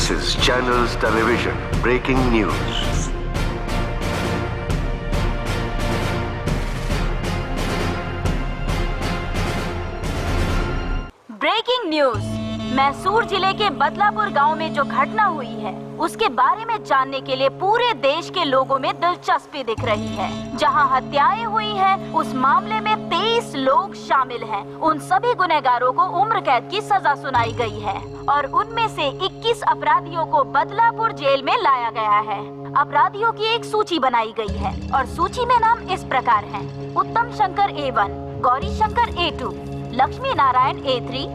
This is Channels Television Breaking News. Breaking news. Mysore जिले के बदलापुर गांव में जो घटना हुई है उसके बारे में जानने के लिए पूरे देश के लोगों में दिलचस्पी दिख रही है। जहां हत्याएं हुई हैं, उस मामले में 23 लोग शामिल हैं। उन सभी गुनहगारों को उम्र कैद की सजा सुनाई गई है और उनमें से 21 अपराधियों को बदलापुर जेल में लाया गया है। अपराधियों की एक सूची बनाई गई है और सूची में नाम इस प्रकार हैं: उत्तम Shankar A1, Gauri Shankar A2, Lakshmi Narayan A3,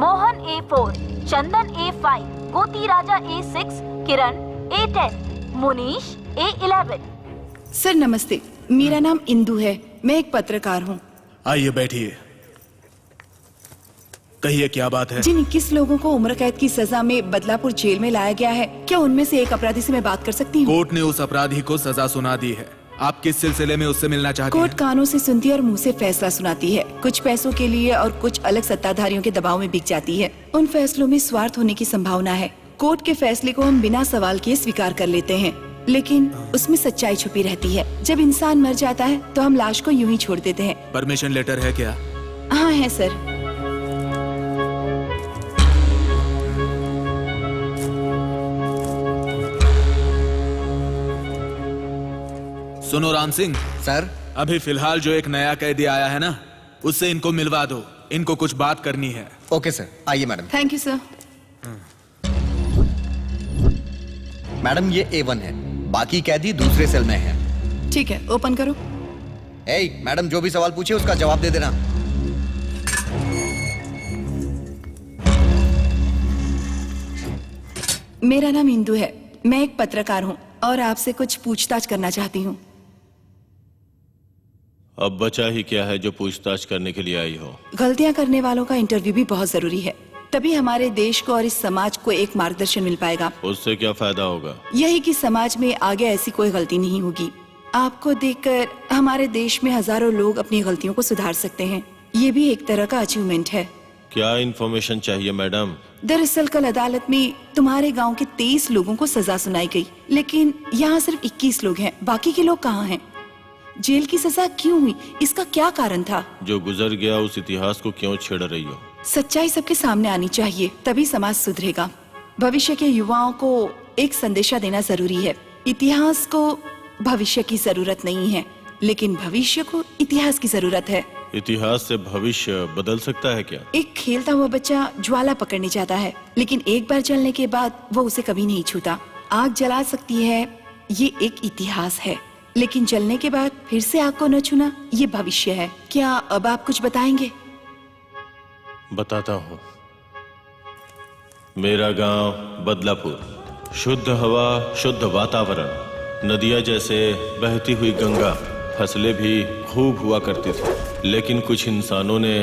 Mohan A4, चंदन A5, गोती राजा A6, किरण A10, मुनीश A11। सर नमस्ते, मेरा नाम इंदु है। मैं एक पत्रकार हूँ। आइए बैठिए। कहिए क्या बात है? जिन 21 लोगों को उम्र कैद की सजा में बदलापुर जेल में लाया गया है, क्या उनमें से एक अपराधी से मैं बात कर सकती हूँ? कोर्ट ने उस अपराधी को सजा सुना दी है। आप किस सिलसिले में उससे मिलना चाहती हैं? कोर्ट कानों से सुनती है और मुंह से फैसला सुनाती है। कुछ पैसों के लिए और कुछ अलग सत्ताधारियों के दबाव में बिक जाती है। उन फैसलों में स्वार्थ होने की संभावना है। कोर्ट के फैसले को हम बिना सवाल किए स्वीकार कर लेते हैं, लेकिन उसमें सच्चाई छुपी रहती है। जब इंसान मर जाता है तो हम लाश को यूं ही छोड़ देते हैं। परमिशन लेटर है क्या? हाँ है सर। सुनो राम सिंह सर, अभी फिलहाल जो एक नया कैदी आया है ना, उससे इनको मिलवा दो। इनको कुछ बात करनी है। ओके सर, आइए madam. Thank you sir. Madam ये A1 है, बाकी कैदी दूसरे सेल में है। ठीक है, ओपन करो। मैडम जो भी सवाल पूछे उसका जवाब दे देना। मेरा नाम इंदु है। मैं एक पत्रकार हूँ और आपसे कुछ पूछताछ करना चाहती हूँ। अब बचा ही क्या है जो पूछताछ करने के लिए आई हो? गलतियाँ करने वालों का इंटरव्यू भी बहुत जरूरी है, तभी हमारे देश को और इस समाज को एक मार्गदर्शन मिल पाएगा। उससे क्या फायदा होगा? यही कि समाज में आगे ऐसी कोई गलती नहीं होगी। आपको देखकर हमारे देश में हजारों लोग अपनी गलतियों को सुधार सकते हैं। ये भी एक तरह का अचीवमेंट है। क्या इन्फॉर्मेशन चाहिए मैडम? दरअसल कल अदालत में तुम्हारे गांव के 23 लोगों को सजा सुनाई गई, लेकिन यहाँ सिर्फ 21 लोग हैं। बाकी के लोग कहाँ हैं? जेल की सजा क्यों हुई? इसका क्या कारण था? जो गुजर गया उस इतिहास को क्यों छेड़ रही हो? सच्चाई सबके सामने आनी चाहिए, तभी समाज सुधरेगा। भविष्य के युवाओं को एक संदेशा देना जरूरी है। इतिहास को भविष्य की जरूरत नहीं है, लेकिन भविष्य को इतिहास की जरूरत है। इतिहास से भविष्य बदल सकता है क्या? एक खेलता हुआ बच्चा ज्वाला पकड़ने जाता है, लेकिन एक बार जलने के बाद वो उसे कभी नहीं छूता। आग जला सकती है, ये एक इतिहास है, लेकिन जलने के बाद फिर से आग को न छूना, ये भविष्य है। क्या अब आप कुछ बताएंगे? बताता हूँ। मेरा गांव बदलापुर, शुद्ध हवा, शुद्ध वातावरण, नदियाँ जैसे बहती हुई गंगा, फसलें भी खूब हुआ करती थी। लेकिन कुछ इंसानों ने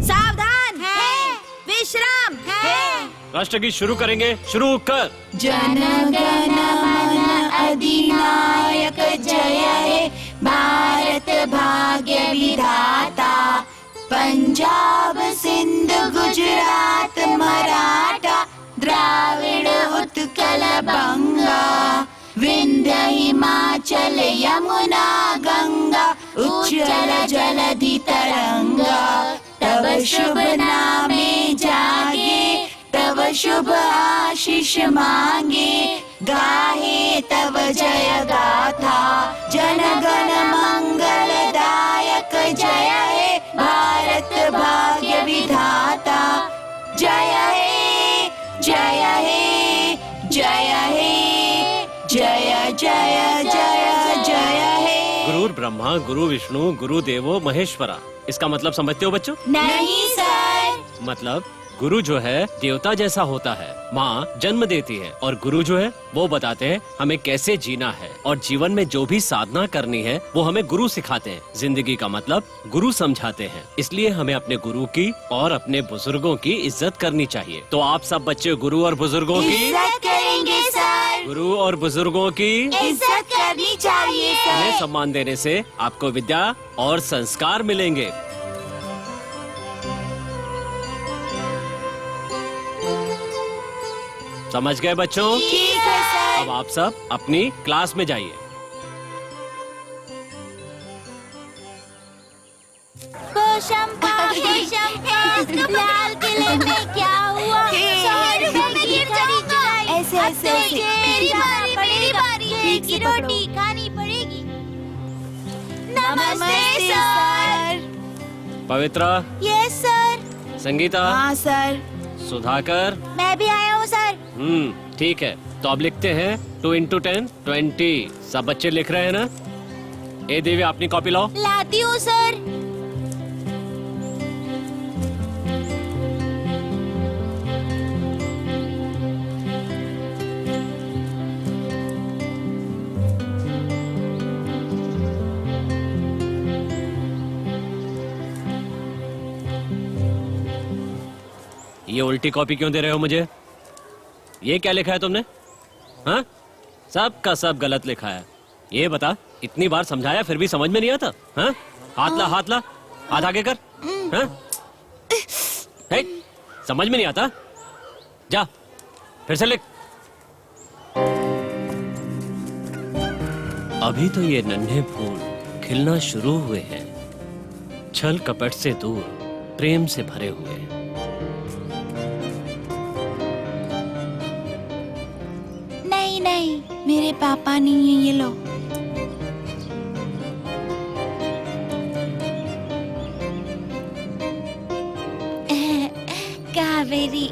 सावधान है, विश्राम है। राष्ट्रगीत शुरू करेंगे, शुरू कर। जन गण मन अधिनायक जय हे भारत भाग्य विधाता, पंजाब सिंध गुजरात मराठा द्राविड़ उत्कल बंगा, विंध्य हिमाचल यमुना गंगा, उज्जल जलधि तरंगा। तब शुभ नामे जागे, तब शुभ आशीष मांगे, गाहे तव जय गाथा, जन गण मंगलदायक जय हे भारत भाग्य विधाता। जय हे जय हे जय हे जय जय जय जय हे। गुरु ब्रह्मा गुरु विष्णु गुरु देवो महेश्वरा, इसका मतलब समझते हो बच्चों? नहीं सर। मतलब गुरु जो है देवता जैसा होता है, माँ जन्म देती है और गुरु जो है वो बताते हैं हमें कैसे जीना है और जीवन में जो भी साधना करनी है वो हमें गुरु सिखाते हैं। जिंदगी का मतलब गुरु समझाते हैं, इसलिए हमें अपने गुरु की और अपने बुजुर्गों की इज्जत करनी चाहिए। तो आप सब बच्चे गुरु और बुजुर्गों की इज्जत करेंगे सर। गुरु और बुजुर्गों की इज्जत करनी चाहिए उन्हें सर। सम्मान देने से आपको विद्या और संस्कार मिलेंगे। समझ गए बच्चों? ठीक है सर। अब आप सब अपनी क्लास में जाइए। लाल किले में क्या हुआ? 100 रुपए की चढ़ी चढ़ाई। ऐसे ऐसे ऐसे। मेरी बारी एक की रोटी खानी पड़ेगी। नमस्ते सर। पवित्रा, यस सर। संगीता, हाँ सर। सुधाकर, मैं भी आया हूँ सर। ठीक है। तो अब लिखते हैं 2 into 10 20। सब बच्चे लिख रहे हैं ना? ए देवी, अपनी कॉपी लाओ। लाती हूँ सर। ये उल्टी कॉपी क्यों दे रहे हो मुझे? ये क्या लिखा है तुमने? हाँ, सब का सब गलत लिखा है। ये बता, इतनी बार समझाया फिर भी समझ में नहीं आता? हाँ? हाथ ला, हाथ ला, हाथ आगे कर। हाँ? हे, समझ में नहीं आता? जा, फिर से लिख। अभी तो ये नन्हे फूल खिलना शुरू हुए हैं, छल कपट से दूर प्रेम से भरे हुए हैं। नहीं, मेरे पापा नहीं है, ये लो। कावेरी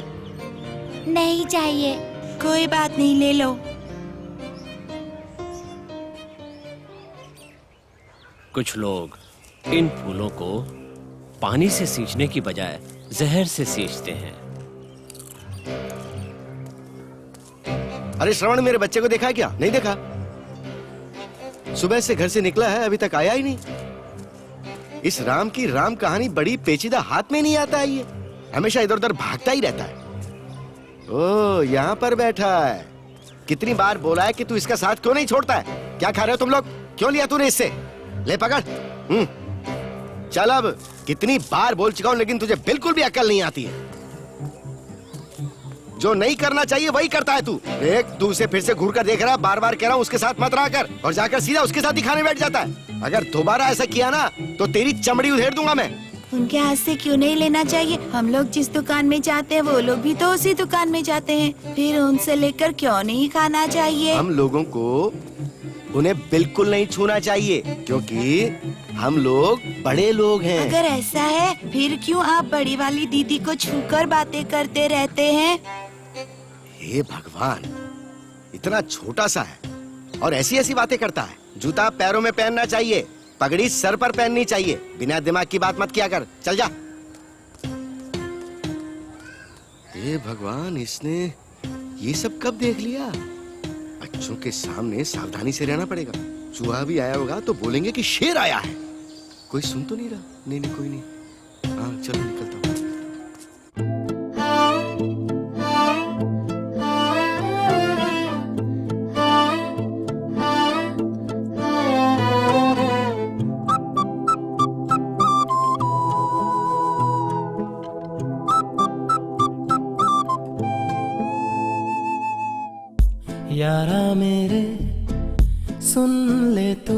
नहीं चाहिए। कोई बात नहीं, ले लो। कुछ लोग इन फूलों को पानी से सींचने की बजाय जहर से सींचते हैं। अरे श्रवण, मेरे बच्चे को देखा है क्या? नहीं देखा? सुबह से घर से निकला है, अभी तक आया ही नहीं। इस राम की राम कहानी बड़ी पेचीदा, हाथ में नहीं आता है। ये हमेशा इधर उधर भागता ही रहता है। ओ, यहाँ पर बैठा है। कितनी बार बोला है कि तू इसका साथ क्यों नहीं छोड़ता है? क्या खा रहे हो तुम लोग? क्यों लिया तूने इससे? ले पकड़। चल, अब कितनी बार बोल चुका हूं, लेकिन तुझे बिल्कुल भी अक्ल नहीं आती है। जो नहीं करना चाहिए वही करता है तू। देख, तू उसे फिर से घूर कर देख रहा, बार बार कह रहा हूँ उसके साथ मत रहा कर, और जाकर सीधा उसके साथ ही खाने बैठ जाता है। अगर दोबारा ऐसा किया ना तो तेरी चमड़ी उधेड़ दूंगा मैं। उनके हाथ से क्यों नहीं लेना चाहिए? हम लोग जिस दुकान में जाते हैं वो लोग भी तो उसी दुकान में जाते हैं, फिर उनसे लेकर क्यों नहीं खाना चाहिए? हम लोगों को उन्हें बिल्कुल नहीं छूना चाहिए, क्योंकि हम लोग बड़े लोग हैं। अगर ऐसा है, फिर क्यों आप बड़ी वाली दीदी को छूकर बातें करते रहते हैं? हे भगवान, इतना छोटा सा है और ऐसी ऐसी बातें करता है। जूता पैरों में पहनना चाहिए, पगड़ी सर पर पहननी चाहिए। बिना दिमाग की बात मत किया कर, चल जा। हे भगवान, इसने ये सब कब देख लिया? बच्चों के सामने सावधानी से रहना पड़ेगा। चूहा भी आया होगा तो बोलेंगे कि शेर आया है। कोई सुन तो नहीं रहा? नहीं, कोई नहीं। हाँ, चलो निकलता हूँ। यारा मेरे सुन ले तू,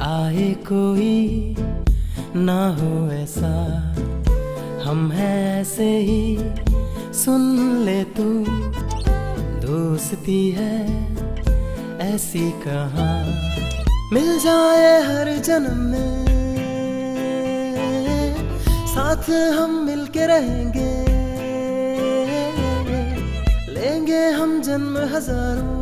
आए कोई ना हो ऐसा, हम हैं ऐसे ही। सुन ले तू, दोस्ती है ऐसी कहाँ मिल जाए हर जन्म में, साथ हम मिलके रहेंगे, लेंगे हम जन्म हजारों,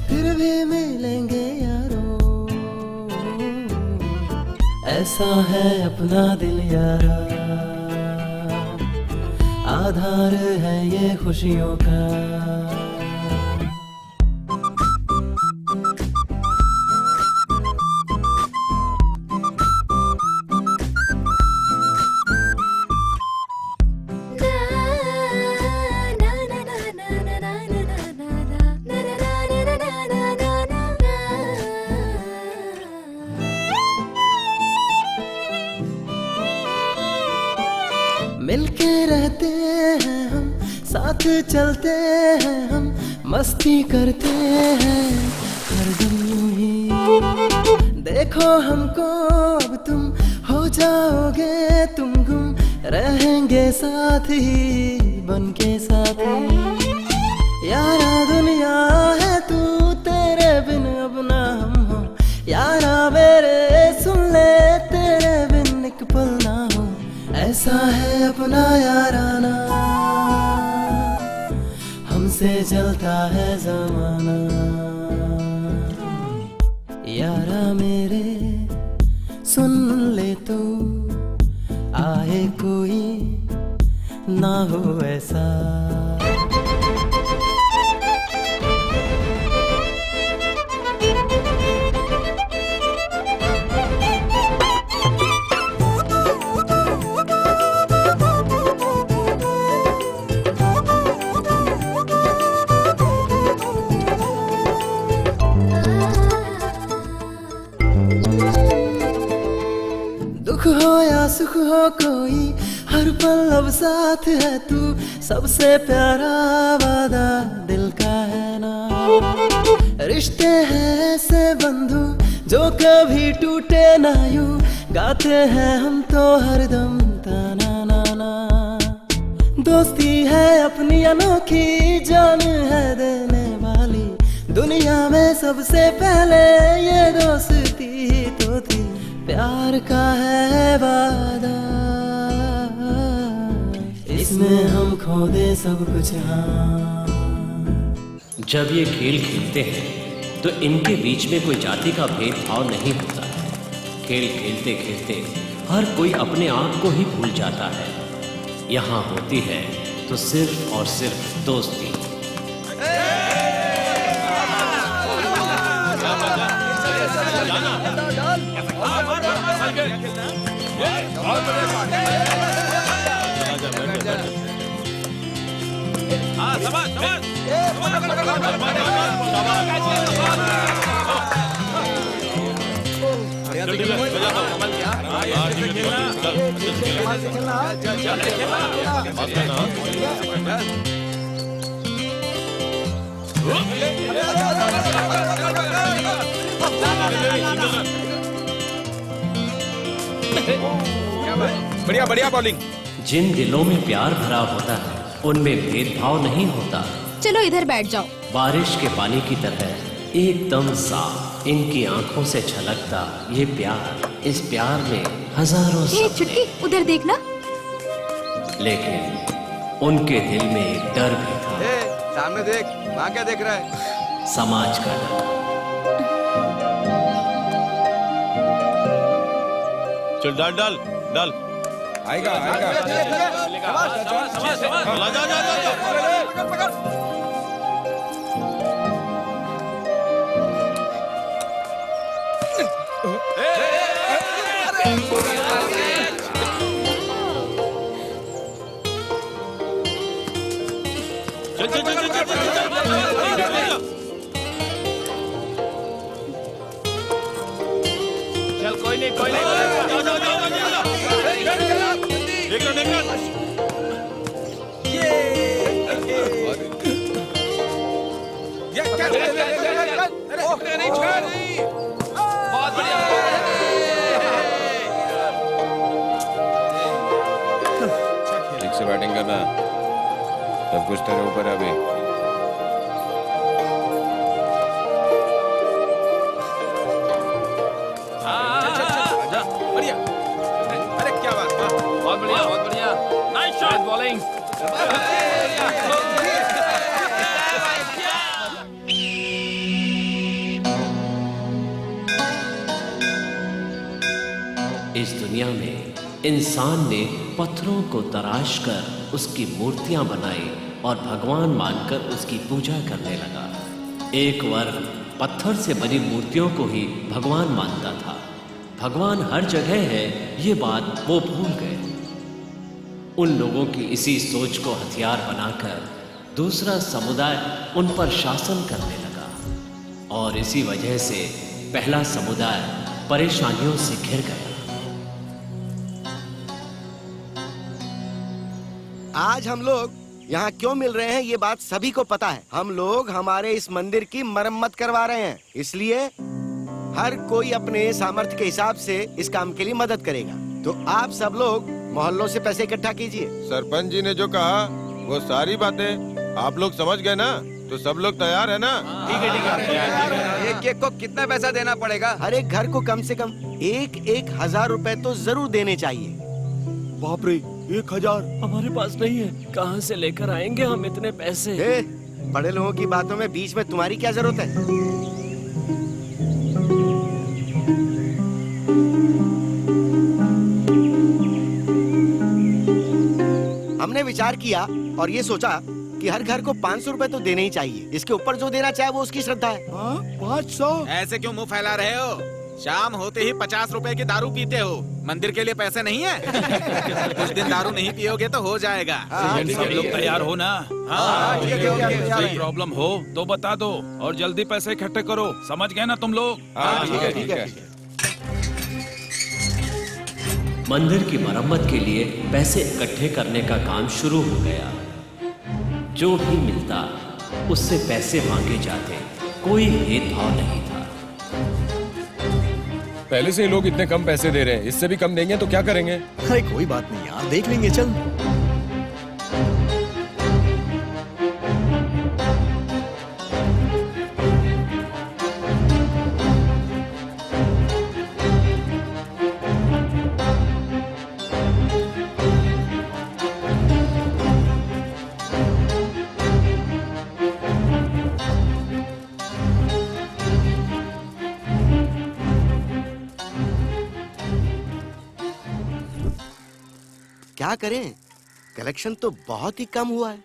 फिर भी मिलेंगे यारों। ऐसा है अपना दिल यारा, आधार है ये खुशियों का। मिलके रहते हैं हम, साथ चलते हैं हम, मस्ती करते हैं हरदम यूं ही। देखो हमको अब तुम हो जाओगे तुम गुम, रहेंगे साथ ही बनके साथी। यारा दुनिया है तू तेरे बिन अब ना हम हो, यारा मेरे सुन ले तेरे बिन एक पल ना हो। ऐसा है अपना याराना, हमसे चलता है जमाना। यारा मेरे सुन ले तू, आए कोई ना हो ऐसा। दुख हो या सुख हो कोई, हर पल अब साथ है तू, सबसे प्यारा वादा दिल का है ना। रिश्ते हैं ऐसे बंधु जो कभी टूटे ना यूं, गाते हैं हम तो हरदम ताना ना ना। दोस्ती है अपनी अनोखी, जान है देने वाली, दुनिया में सबसे पहले ये दोस्ती तो थी। प्यार का है वादा, इसमें हम खो दे सब कुछ हाँ। जब ये खेल खेलते हैं तो इनके बीच में कोई जाति का भेदभाव नहीं होता है। खेल खेलते खेलते हर कोई अपने आप को ही भूल जाता है। यहाँ होती है तो सिर्फ और सिर्फ दोस्ती। बढ़िया बढ़िया बॉलिंग। जिन दिलों में प्यार भरा होता है उनमें भेदभाव नहीं होता। चलो इधर बैठ जाओ। बारिश के पानी की तरह एकदम साफ इनकी आंखों से छलकता ये प्यार, इस प्यार में हजारों ये सपने। चुटकी उधर देखना। लेकिन उनके दिल में एक डर भी था। सामने देख, वहाँ क्या देख रहा है? समाज का डर। चल डाल डाल डाल। आएगा आएगा। चल कोई नहीं कोई नहीं। ठीक से बैटिंग करना। सब कुछ तेरे ऊपर है अभी। बढ़िया। अरे क्या बात, बहुत बढ़िया, बहुत बढ़िया। Nice shot bowling. इस दुनिया में इंसान ने पत्थरों को तराश कर उसकी मूर्तियां बनाई और भगवान मानकर उसकी पूजा करने लगा। एक वर्ग पत्थर से बनी मूर्तियों को ही भगवान मानता था। भगवान हर जगह है ये बात वो भूल गए। उन लोगों की इसी सोच को हथियार बनाकर दूसरा समुदाय उन पर शासन करने लगा और इसी वजह से पहला समुदाय परेशानियों से घिर गया। आज हम लोग यहाँ क्यों मिल रहे हैं ये बात सभी को पता है। हम लोग हमारे इस मंदिर की मरम्मत करवा रहे हैं, इसलिए हर कोई अपने सामर्थ्य के हिसाब से इस काम के लिए मदद करेगा। तो आप सब लोग मोहल्लों से पैसे इकट्ठा कीजिए। सरपंच जी ने जो कहा वो सारी बातें आप लोग समझ गए ना? तो सब लोग तैयार है ना? ठीक है, ठीक है। एक केक को कितना पैसा देना पड़ेगा? हर एक घर को कम से कम 1,000 रुपए तो जरूर देने चाहिए। बाप रे, 1000? हमारे पास नहीं है, कहाँ से लेकर आएंगे हम इतने पैसे? बड़े लोगों की बातों में बीच में तुम्हारी क्या जरूरत है? हमने विचार किया और ये सोचा कि हर घर को 500 रुपए तो देने ही चाहिए। इसके ऊपर जो देना चाहे वो उसकी श्रद्धा है। 500? ऐसे क्यों मुंह फैला रहे हो? शाम होते ही 50 रुपए की दारू पीते हो। मंदिर के लिए पैसे नहीं है? कुछ दिन दारू नहीं पियोगे तो हो जाएगा। सब लोग तैयार हो ना? कोई प्रॉब्लम हो तो बता दो और जल्दी पैसे इकट्ठे करो। समझ गए ना तुम लोग? ठीक है। मंदिर की मरम्मत के लिए पैसे इकट्ठे करने का काम शुरू हो गया। जो भी मिलता उससे पैसे मांगे जाते, कोई भेदभाव नहीं था। पहले से ही लोग इतने कम पैसे दे रहे हैं, इससे भी कम देंगे तो क्या करेंगे? अरे कोई बात नहीं यार, देख लेंगे, चल। क्या करें, कलेक्शन तो बहुत ही कम हुआ है।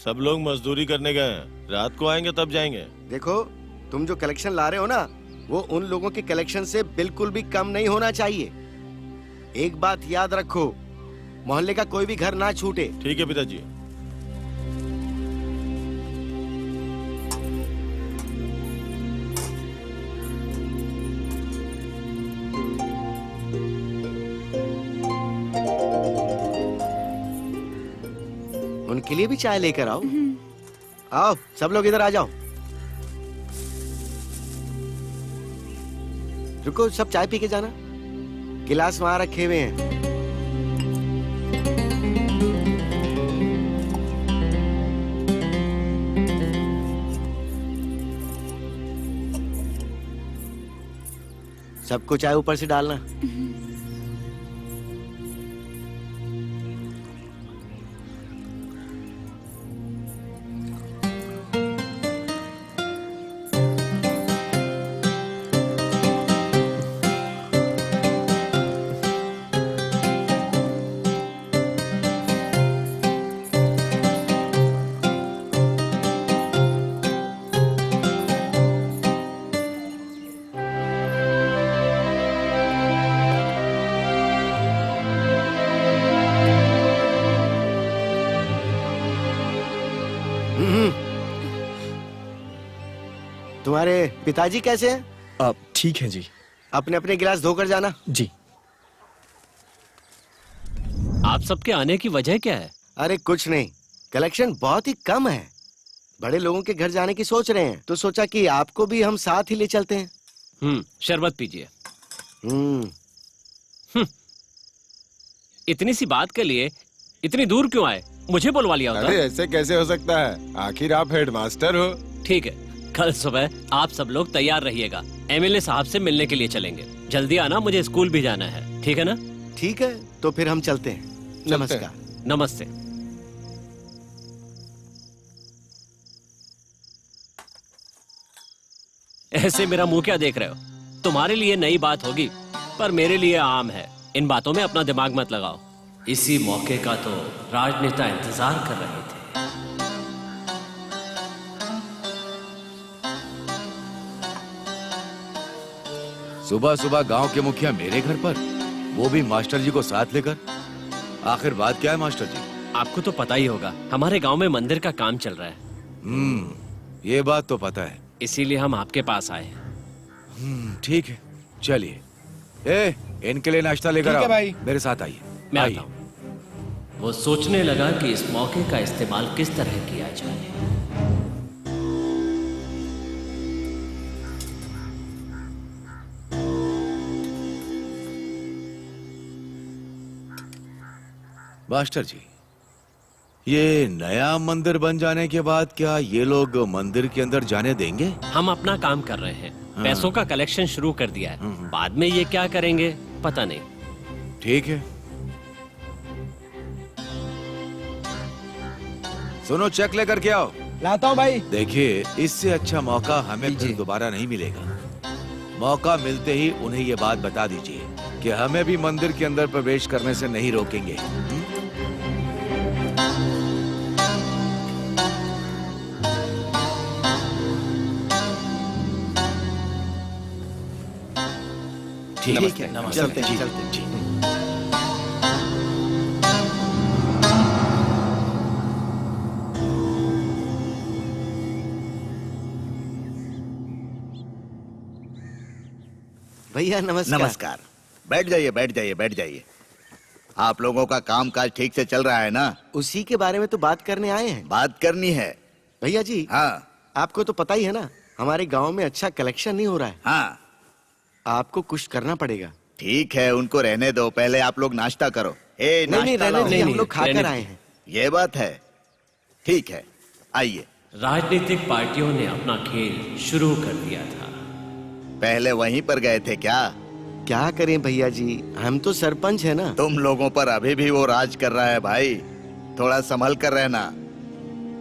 सब लोग मजदूरी करने गए हैं, रात को आएंगे तब जाएंगे। देखो, तुम जो कलेक्शन ला रहे हो ना, वो उन लोगों के कलेक्शन से बिल्कुल भी कम नहीं होना चाहिए। एक बात याद रखो, मोहल्ले का कोई भी घर ना छूटे। ठीक है पिताजी। उनके लिए भी चाय लेकर आओ। आओ, सब लोग इधर आ जाओ। रुको, सब चाय पी के जाना। गिलास वहां रखे हुए हैं। सबको चाय ऊपर से डालना। तुम्हारे पिताजी कैसे हैं? आप ठीक हैं जी। अपने अपने गिलास धोकर जाना। जी। आप सबके आने की वजह क्या है? अरे कुछ नहीं, कलेक्शन बहुत ही कम है। बड़े लोगों के घर जाने की सोच रहे हैं, तो सोचा कि आपको भी हम साथ ही ले चलते हैं। शरबत पीजिए। इतनी सी बात के लिए इतनी दूर क्यों आए? मुझे बुलवा लिया अरे होता। ऐसे कैसे हो सकता है, आखिर आप हेडमास्टर हो। ठीक है, कल सुबह आप सब लोग तैयार रहिएगा, एमएलए साहब से मिलने के लिए चलेंगे। जल्दी आना, मुझे स्कूल भी जाना है, ठीक है ना? ठीक है, तो फिर हम चलते हैं। नमस्कार। नमस्ते। ऐसे मेरा मुंह क्या देख रहे हो? तुम्हारे लिए नई बात होगी, पर मेरे लिए आम है। इन बातों में अपना दिमाग मत लगाओ। इसी मौके का तो राजनेता इंतजार कर रहे थे। सुबह सुबह गांव के मुखिया मेरे घर पर, वो भी मास्टर जी को साथ लेकर। आखिर बात क्या है मास्टर जी? आपको तो पता ही होगा, हमारे गांव में मंदिर का काम चल रहा है। ये बात तो पता है, इसीलिए हम आपके पास आए हैं। ठीक है, चलिए। ए, इनके लिए नाश्ता लेकर आओ। भाई। मेरे साथ आइए। मैं आता हूं। वो सोचने लगा कि इस मौके का इस्तेमाल किस तरह किया जाए। मास्टर जी, ये नया मंदिर बन जाने के बाद क्या ये लोग मंदिर के अंदर जाने देंगे? हम अपना काम कर रहे हैं, पैसों का कलेक्शन शुरू कर दिया है। बाद में ये क्या करेंगे पता नहीं। ठीक है, सुनो, चेक लेकर के आओ। लाता हूँ भाई। देखिए, इससे अच्छा मौका हमें फिर दोबारा नहीं मिलेगा। मौका मिलते ही उन्हें ये बात बता दीजिए कि हमें भी मंदिर के अंदर प्रवेश करने से नहीं रोकेंगे। ठीक है, चलते हैं। भैया नमस्कार। नमस्कार। बैठ जाइए, बैठ जाइए, बैठ जाइए। आप लोगों का काम काज ठीक से चल रहा है ना? उसी के बारे में तो बात करने आए हैं। बात करनी है। भैया जी, हाँ आपको तो पता ही है ना, हमारे गांव में अच्छा कलेक्शन नहीं हो रहा है। हाँ, आपको कुछ करना पड़ेगा। ठीक है, उनको रहने दो, पहले आप लोग नाश्ता करो। ए, नहीं नाश्ता रहने लाओ। दीजिए, हम लोग खाकर आए हैं। ये बात है, ठीक है, आइए। राजनीतिक पार्टियों ने अपना खेल शुरू कर दिया था। पहले वहीं पर गए थे क्या? क्या करें भैया जी, हम तो सरपंच है ना। तुम लोगों पर अभी भी वो राज कर रहा है भाई, थोड़ा संभल कर रहना।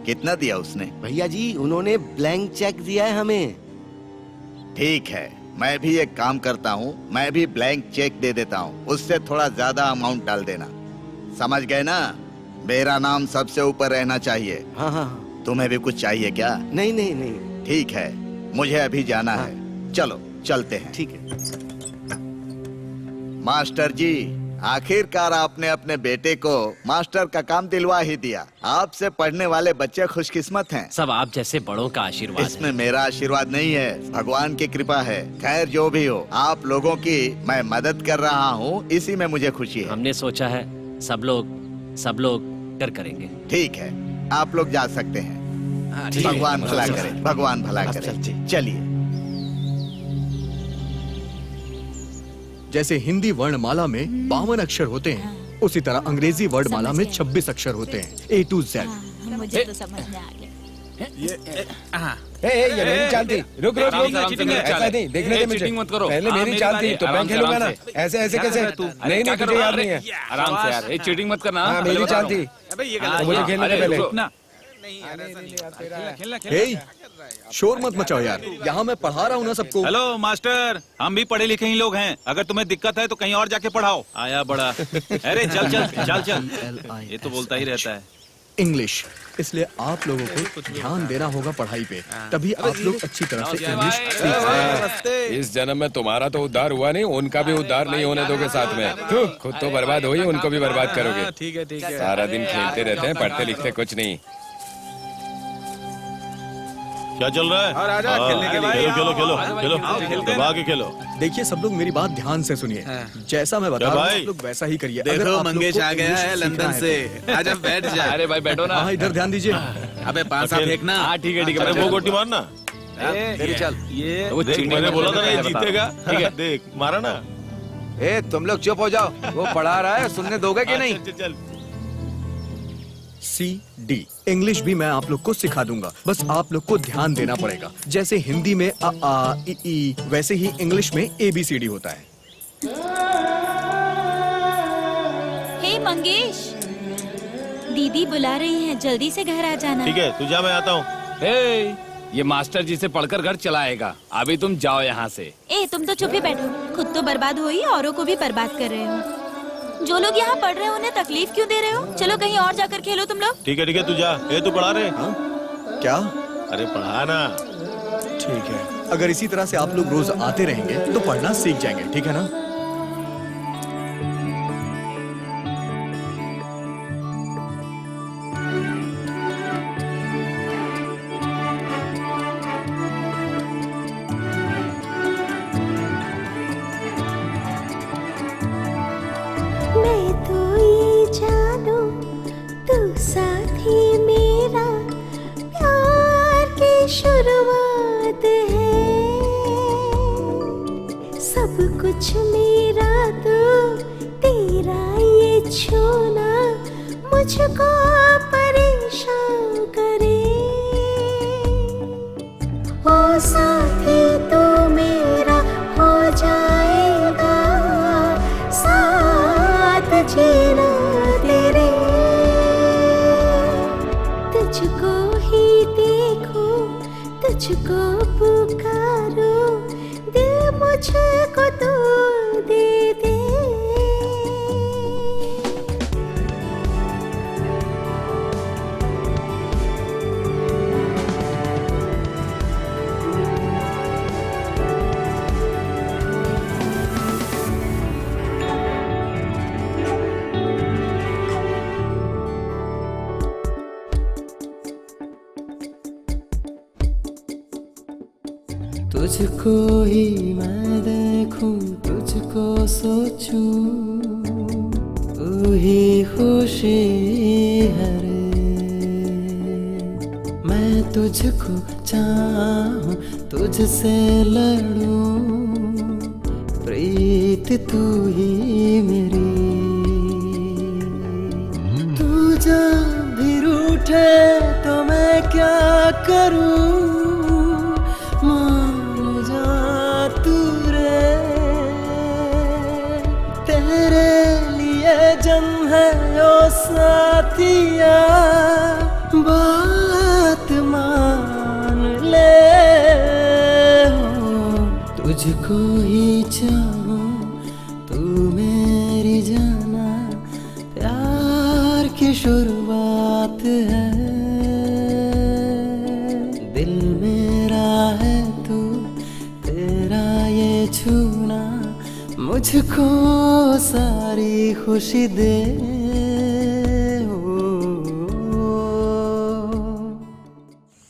कितना दिया उसने? भैया जी, उन्होंने ब्लैंक चेक दिया है हमें। ठीक है, मैं भी एक काम करता हूँ, मैं भी ब्लैंक चेक दे देता हूँ, उससे थोड़ा ज्यादा अमाउंट डाल देना। समझ गए ना? मेरा नाम सबसे ऊपर रहना चाहिए। हाँ हाँ। तुम्हें भी कुछ चाहिए क्या? नहीं नहीं नहीं। ठीक है, मुझे अभी जाना है। चलो चलते हैं। ठीक है। मास्टर जी, आखिरकार आपने अपने बेटे को मास्टर का काम दिलवा ही दिया। आपसे पढ़ने वाले बच्चे खुशकिस्मत हैं। सब आप जैसे बड़ों का आशीर्वाद है। इसमें मेरा आशीर्वाद नहीं है, भगवान की कृपा है। खैर जो भी हो, आप लोगों की मैं मदद कर रहा हूँ, इसी में मुझे खुशी है। हमने सोचा है सब लोग कर करेंगे। ठीक है, आप लोग जा सकते हैं। भगवान भला करे, भगवान भला करे। चलिए। जैसे हिंदी वर्णमाला में 52 अक्षर होते हैं, उसी तरह अंग्रेजी वर्णमाला में 26 अक्षर होते हैं, A to Z। मुझे तो समझ में आ गया। ये मेरी चाल थी। रुक ऐसा नहीं, देखने दे मुझे। पहले मेरी चाल थी तो मैं खेलूंगा ना। ऐसे कैसे? नहीं तुझे याद नहीं है। आराम से यार, चीटिंग मत करना। हाँ, मेरी चाल थी तो मुझे खेलने दे पहले। शोर मत मचाओ यार, यहाँ मैं पढ़ा रहा हूँ ना सबको। हेलो मास्टर, हम भी पढ़े लिखे ही लोग हैं। अगर तुम्हें दिक्कत है तो कहीं और जाके पढ़ाओ। आया बड़ा। अरे चल। ये तो बोलता ही रहता है। इंग्लिश, इसलिए आप लोगों को ध्यान देना होगा पढ़ाई पे, तभी आप लोग अच्छी तरह से इंग्लिश सीख पाएंगे। इस जन्म में तुम्हारा तो उद्धार हुआ नहीं, उनका भी उद्धार नहीं होने दोगे साथ में। खुद तो बर्बाद हो ही, उनको भी बर्बाद करोगे। ठीक है। सारा दिन खेलते रहते हैं, पढ़ते लिखते कुछ नहीं। क्या चल रहा है? और आजा, खेलने के लिए। खेलो। दबा के खेलो। देखिए सब लोग मेरी बात ध्यान से सुनिए, जैसा मैं बता रहा हूँ आप लोग वैसा ही करिए। देखो मंगेश आ गया है लंदन से। आजा बैठ जा। अरे भाई बैठो ना। हाँ, इधर ध्यान दीजिए। अबे 5 फेंकना। ठीक है। अरे वो गोटी मारना। चल, ये वो देख, मैंने बोला था ना ये जीतेगा। ठीक है, देख मारा ना। ए, तुम लोग चुप हो जाओ, वो पढ़ा रहा है, सुनने दोगे कि नहीं? चल। सारा दिन खेलते रहते हैं, पढ़ते लिखते कुछ नहीं। हाँ, ABCD इंग्लिश भी मैं आप लोग को सिखा दूंगा, बस आप लोग को ध्यान देना पड़ेगा। जैसे हिंदी में अ आ इ ई, वैसे ही इंग्लिश में ABCD होता है। हे मंगेश, दीदी बुला रही हैं, जल्दी से घर आ जाना। ठीक है, तू जा, मैं आता हूँ। ये मास्टर जी से पढ़कर घर चलाएगा, अभी तुम जाओ यहाँ से। ए तुम तो चुप ही बैठो, खुद तो बर्बाद हो ही औरों को भी बर्बाद कर रहे हो। जो लोग यहाँ पढ़ रहे हो उन्हें तकलीफ क्यों दे रहे हो? चलो कहीं और जाकर खेलो तुम लोग। ठीक है, तू जा। तू पढ़ा रहे? क्या? अरे पढ़ा ना। ठीक है, अगर इसी तरह से आप लोग रोज आते रहेंगे तो पढ़ना सीख जाएंगे, ठीक है ना? शुरुआत है सब कुछ मेरा, तो तेरा ये छूना मुझको परेशान करे। ओ साथी तू मेरा हो जाएगा, साथ जीना तेरे। तुझको ही देखो, तुझको पुकारो, दिल मुझको तू दे दे। तुझको ही मैं देखूं, तुझको सोचूं, तू ही खुशी है रे। मैं तुझको चाहूं, तुझसे लड़ूं, प्रीत तू ही मेरी। तू जब भी रूठे तो मैं क्या करूं, जन्म है ओ साथिया, बात मान ले। हो तुझको ही चाहूं, तू मेरी जाना, प्यार की शुरुआत है। दिल मेरा है तू, तेरा ये छूना मुझको सारी खुशी दे।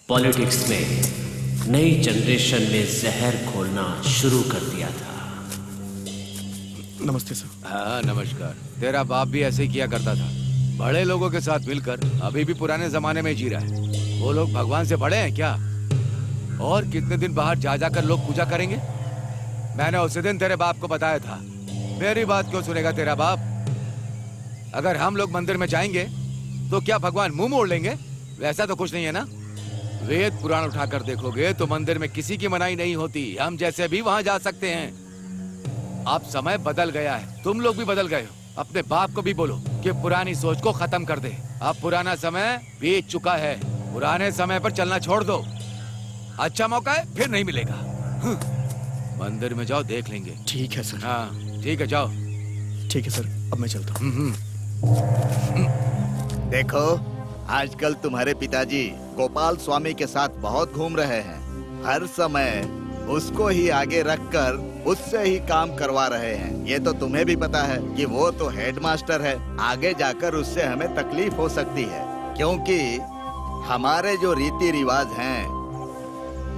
पॉलिटिक्स में नई जनरेशन ने जहर घोलना शुरू कर दिया था। नमस्ते सर। हाँ नमस्कार। तेरा बाप भी ऐसे ही किया करता था, बड़े लोगों के साथ मिलकर अभी भी पुराने जमाने में जी रहा है। वो लोग भगवान से बड़े हैं क्या? और कितने दिन बाहर जा जाकर लोग पूजा करेंगे? मैंने उसी दिन तेरे बाप को बताया था। मेरी बात क्यों सुनेगा तेरा बाप? अगर हम लोग मंदिर में जाएंगे तो क्या भगवान मुंह मोड़ लेंगे? वैसा तो कुछ नहीं है ना। वेद पुराण उठाकर देखोगे तो मंदिर में किसी की मनाही नहीं होती, हम जैसे भी वहां जा सकते हैं। अब समय बदल गया है, तुम लोग भी बदल गए हो। अपने बाप को भी बोलो कि पुरानी सोच को खत्म कर दे। अब पुराना समय बीत चुका है, पुराने समय पर चलना छोड़ दो। अच्छा मौका है, फिर नहीं मिलेगा। मंदिर में जाओ, देख लेंगे। ठीक है सर। हाँ ठीक है, जाओ। ठीक है सर, अब मैं चलता हूँ। देखो, आजकल तुम्हारे पिताजी गोपाल स्वामी के साथ बहुत घूम रहे हैं। हर समय उसको ही आगे रखकर उससे ही काम करवा रहे हैं। ये तो तुम्हें भी पता है कि वो तो हेडमास्टर है। आगे जाकर उससे हमें तकलीफ हो सकती है, क्योंकि हमारे जो रीति रिवाज हैं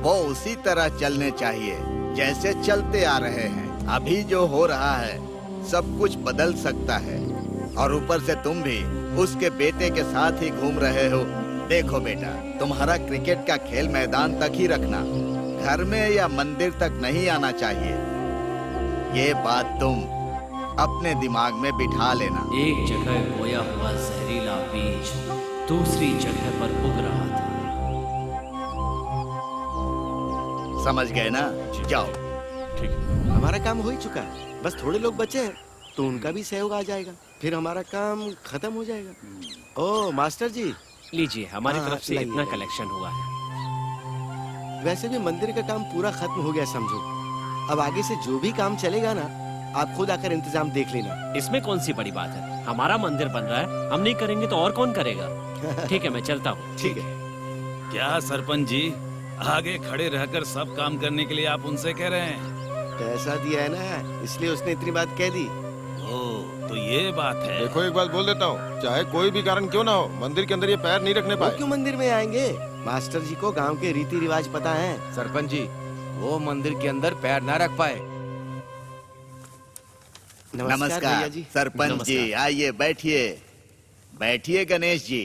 वो उसी तरह चलने चाहिए जैसे चलते आ रहे हैं। अभी जो हो रहा है सब कुछ बदल सकता है, और ऊपर से तुम भी उसके बेटे के साथ ही घूम रहे हो। देखो बेटा, तुम्हारा क्रिकेट का खेल मैदान तक ही रखना, घर में या मंदिर तक नहीं आना चाहिए। ये बात तुम अपने दिमाग में बिठा लेना। एक जगह बोया हुआ जहरीला बीज दूसरी जगह पर उग रहा था। समझ गए ना? जाओ। ठीक। हमारा काम हो ही चुका है, बस थोड़े लोग बचे हैं तो उनका भी सहयोग आ जाएगा, फिर हमारा काम खत्म हो जाएगा। ओ मास्टर जी, लीजिए, हमारी हाँ, तरफ से लाइए, इतना लाइए। कलेक्शन हुआ है। वैसे भी मंदिर का काम पूरा खत्म हो गया समझो। अब आगे से जो भी काम चलेगा ना, आप खुद आकर इंतजाम देख लेना। इसमें कौन सी बड़ी बात है? हमारा मंदिर बन रहा है, हम नहीं करेंगे तो और कौन करेगा? ठीक है, मैं चलता हूँ। ठीक है। क्या सरपंच जी, आगे खड़े रहकर सब काम करने के लिए आप उनसे कह रहे हैं? पैसा दिया है ना, इसलिए उसने इतनी बात कह दी। ओ, तो ये बात है। देखो, एक बात बोल देता हूँ, चाहे कोई भी कारण क्यों ना हो, मंदिर के अंदर ये पैर नहीं रखने वो पाए। क्यों मंदिर में आएंगे? मास्टर जी को गांव के रीति रिवाज पता है। सरपंच जी, वो मंदिर के अंदर पैर ना रख पाए। नमस्कार भैया जी। सरपंच जी, आइए बैठिए। बैठिए गणेश जी।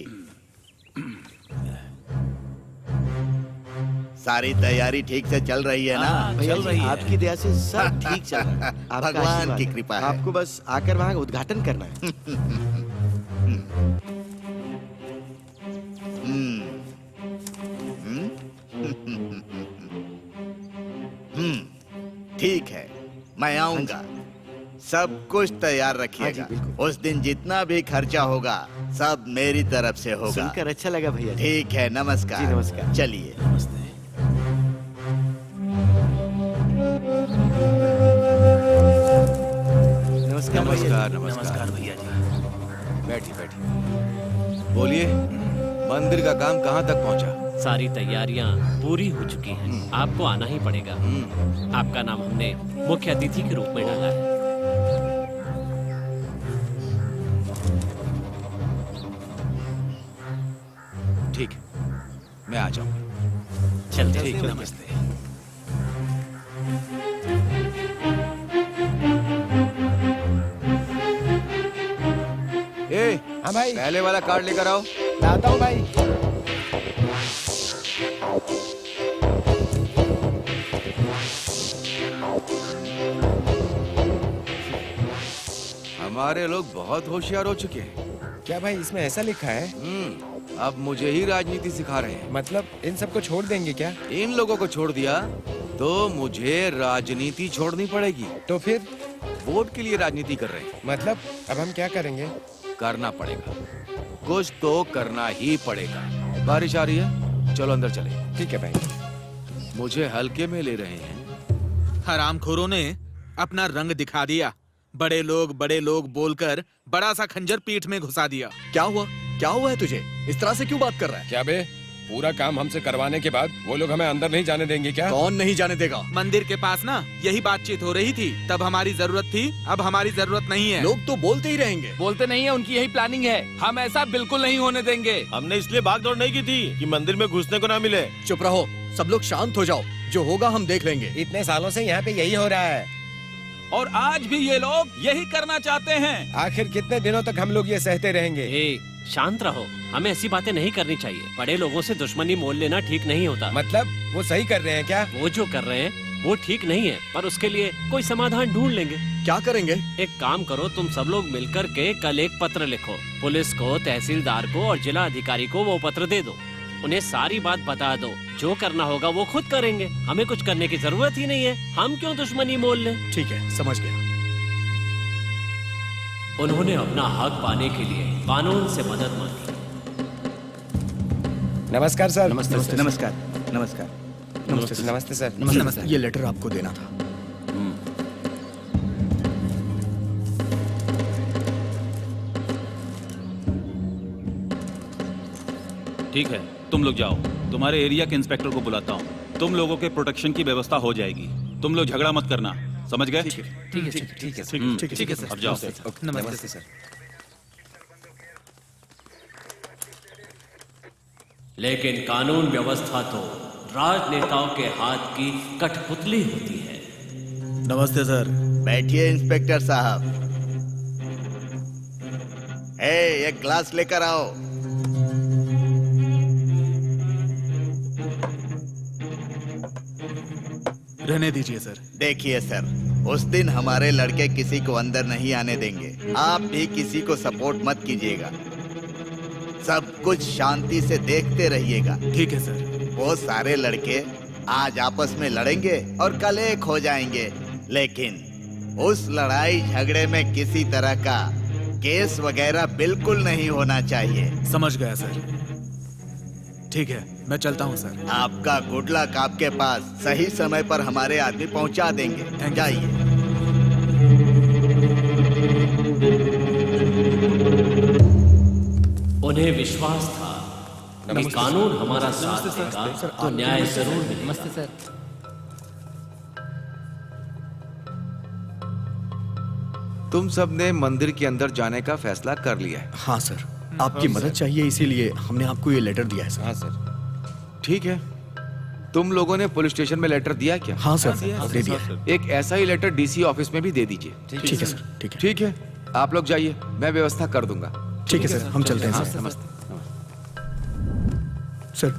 सारी तैयारी ठीक से चल रही है ना? भैया जी, आपकी दया से सब ठीक चल रहा है। आपका भगवान आशीर्वाद की है। कृपा है। आपको बस आकर वहाँ उद्घाटन करना है। ठीक है, मैं आऊंगा। सब कुछ तैयार रखिएगा। उस दिन जितना भी खर्चा होगा सब मेरी तरफ से होगा। सुनकर अच्छा लगा भैया जी। ठीक है, नमस्कार। जी, नमस्कार। चलिए। नमस्कार नमस्कार नमस्कार भैया जी। बैठिए बैठिए। बोलिए, मंदिर का काम कहाँ तक पहुँचा? सारी तैयारियां पूरी हो चुकी हैं। आपको आना ही पड़ेगा। आपका नाम हमने मुख्य अतिथि के रूप में डाला है। ठीक है, मैं आ जाऊंगा। चलते ठीक हैं। है, नमस्ते। ए, हाँ भाई, पहले वाला कार्ड लेकर आओ। लाता हूँ भाई। हमारे लोग बहुत होशियार हो चुके हैं। क्या भाई, इसमें ऐसा लिखा है? अब मुझे ही राजनीति सिखा रहे हैं। मतलब इन सबको छोड़ देंगे क्या? इन लोगों को छोड़ दिया तो मुझे राजनीति छोड़नी पड़ेगी। तो फिर वोट के लिए राजनीति कर रहे हैं। मतलब अब हम क्या करेंगे? करना पड़ेगा, कुछ तो करना ही पड़ेगा। बारिश आ रही है, चलो अंदर चले। ठीक है भाई। मुझे हल्के में ले रहे हैं। हरामखोरों ने अपना रंग दिखा दिया। बड़े लोग बोलकर बड़ा सा खंजर पीठ में घुसा दिया। क्या हुआ? क्या हुआ है तुझे? इस तरह से क्यों बात कर रहा है? क्या बे, पूरा काम हमसे करवाने के बाद वो लोग हमें अंदर नहीं जाने देंगे क्या? कौन नहीं जाने देगा? मंदिर के पास ना यही बातचीत हो रही थी। तब हमारी जरूरत थी, अब हमारी जरूरत नहीं है। लोग तो बोलते ही रहेंगे। बोलते नहीं है, उनकी यही प्लानिंग है। हम ऐसा बिल्कुल नहीं होने देंगे। हमने इसलिए भागदौड़ नहीं की थी कि मंदिर में घुसने को ना मिले। चुप रहो, सब लोग शांत हो जाओ। जो होगा हम देख लेंगे। इतने सालों से यहाँ पे यही हो रहा है और आज भी ये लोग यही करना चाहते हैं। आखिर कितने दिनों तक हम लोग ये सहते रहेंगे? ए, शांत रहो। हमें ऐसी बातें नहीं करनी चाहिए। बड़े लोगों से दुश्मनी मोल लेना ठीक नहीं होता। मतलब वो सही कर रहे हैं क्या? वो जो कर रहे हैं वो ठीक नहीं है, पर उसके लिए कोई समाधान ढूंढ लेंगे। क्या करेंगे? एक काम करो, तुम सब लोग मिलकर के कल एक पत्र लिखो। पुलिस को, तहसीलदार को और जिला अधिकारी को वो पत्र दे दो। उन्हें सारी बात बता दो। जो करना होगा वो खुद करेंगे। हमें कुछ करने की जरूरत ही नहीं है। हम क्यों दुश्मनी मोल लें? ठीक है, समझ गया। उन्होंने अपना हक पाने के लिए कानून से मदद मांगी। नमस्कार सर। नमस्ते सर। नमस्कार। नमस्कार। नमस्ते सर। नमस्ते। ये लेटर आपको देना था। ठीक है, तुम लोग जाओ। तुम्हारे एरिया के इंस्पेक्टर को बुलाता हूँ। तुम लोगों के प्रोटेक्शन की व्यवस्था हो जाएगी। तुम लोग झगड़ा मत करना, समझ गए? ठीक है सर। अब जाओ। नमस्ते सर। लेकिन कानून व्यवस्था तो राजनेताओं के हाथ की कठपुतली होती है। नमस्ते सर। बैठिए इंस्पेक्टर साहब। एक ग्लास लेकर आओ। रहने दीजिए सर। देखिए सर, उस दिन हमारे लड़के किसी को अंदर नहीं आने देंगे। आप भी किसी को सपोर्ट मत कीजिएगा। सब कुछ शांति से देखते रहिएगा। ठीक है सर। वो सारे लड़के आज आपस में लड़ेंगे और कल एक हो जाएंगे, लेकिन उस लड़ाई झगड़े में किसी तरह का केस वगैरह बिल्कुल नहीं होना चाहिए। समझ गया सर। ठीक है, मैं चलता हूँ सर। आपका गुड लक आपके पास। सही समय पर हमारे आदमी पहुँचा देंगे। जाइए। उन्हें विश्वास था कि कानून हमारा साथ देगा तो न्याय जरूर मिलेगा। नमस्ते सर। तुम सब ने मंदिर के अंदर जाने का फैसला कर लिया है। हाँ सर, आपकी मदद चाहिए इसीलिए हमने आपको ये लेटर दिया है सर। हाँ सर। ठीक है, तुम लोगों ने पुलिस स्टेशन में लेटर दिया क्या? हाँ सर, दे दिया। एक ऐसा ही लेटर डीसी ऑफिस में भी दे दीजिए। ठीक है सर। ठीक है। ठीक है, आप लोग जाइए, मैं व्यवस्था कर दूंगा। ठीक है सर, हम चलते हैं सर। नमस्ते। सर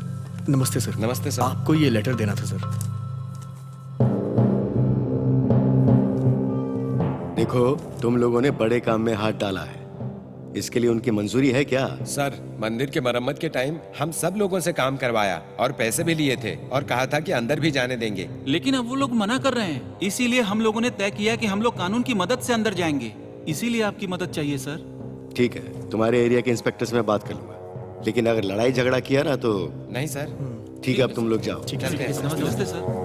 नमस्ते सर। नमस्ते सर। आपको ये लेटर देना था सर। देखो, तुम लोगों ने बड़े काम में हाथ डाला है, इसके लिए उनकी मंजूरी है क्या? सर, मंदिर के मरम्मत के टाइम हम सब लोगों से काम करवाया और पैसे भी लिए थे और कहा था कि अंदर भी जाने देंगे, लेकिन अब वो लोग मना कर रहे हैं। इसीलिए हम लोगों ने तय किया कि हम लोग कानून की मदद से अंदर जाएंगे। इसीलिए आपकी मदद चाहिए सर। ठीक है, तुम्हारे एरिया के इंस्पेक्टर से मैं बात कर लूंगा, लेकिन अगर लड़ाई झगड़ा किया ना तो नहीं सर। ठीक है, अब तुम लोग जाओ। नमस्ते सर।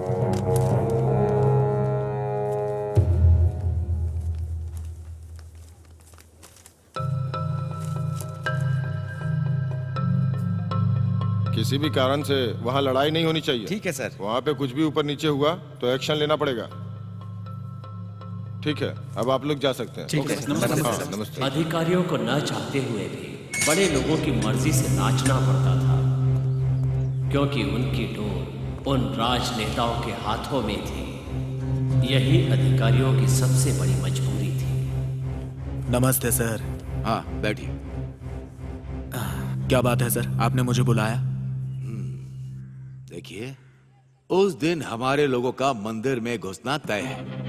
किसी भी कारण से वहाँ लड़ाई नहीं होनी चाहिए। ठीक है सर। वहाँ पे कुछ भी ऊपर नीचे हुआ तो एक्शन लेना पड़ेगा। ठीक है, अब आप लोग जा सकते हैं। ठीक है। हाँ, नमस्ते। अधिकारियों को न चाहते हुए भी बड़े लोगों की मर्जी से नाचना पड़ता था, क्योंकि उनकी डोर उन राजनेताओं के हाथों में थी। यही अधिकारियों की सबसे बड़ी मजबूरी थी। नमस्ते सर। हाँ, बैठिए। क्या बात है सर, आपने मुझे बुलाया? देखिए, उस दिन हमारे लोगों का मंदिर में घुसना तय है।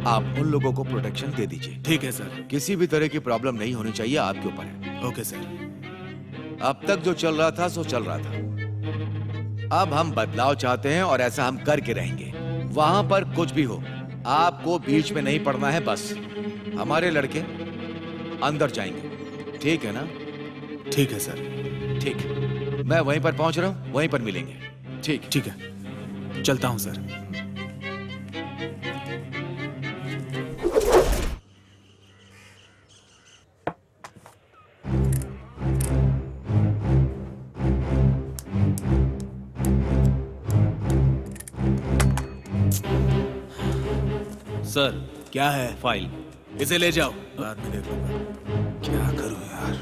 आप उन लोगों को प्रोटेक्शन दे दीजिए। ठीक है सर। किसी भी तरह की प्रॉब्लम नहीं होनी चाहिए, आपके ऊपर है। Okay sir. अब तक जो चल रहा था सो चल रहा था। अब हम बदलाव चाहते हैं और ऐसा हम करके रहेंगे। वहां पर कुछ भी हो, आपको बीच में नहीं पड़ना है। बस हमारे लड़के अंदर जाएंगे, ठीक है ना? ठीक है सर। ठीक, मैं वहीं पर पहुंच रहा हूं, वहीं पर मिलेंगे। ठीक ठीक है, चलता हूं सर। सर, क्या है? फाइल। इसे ले जाओ, बाद में देख लूंगा। क्या करूं यार?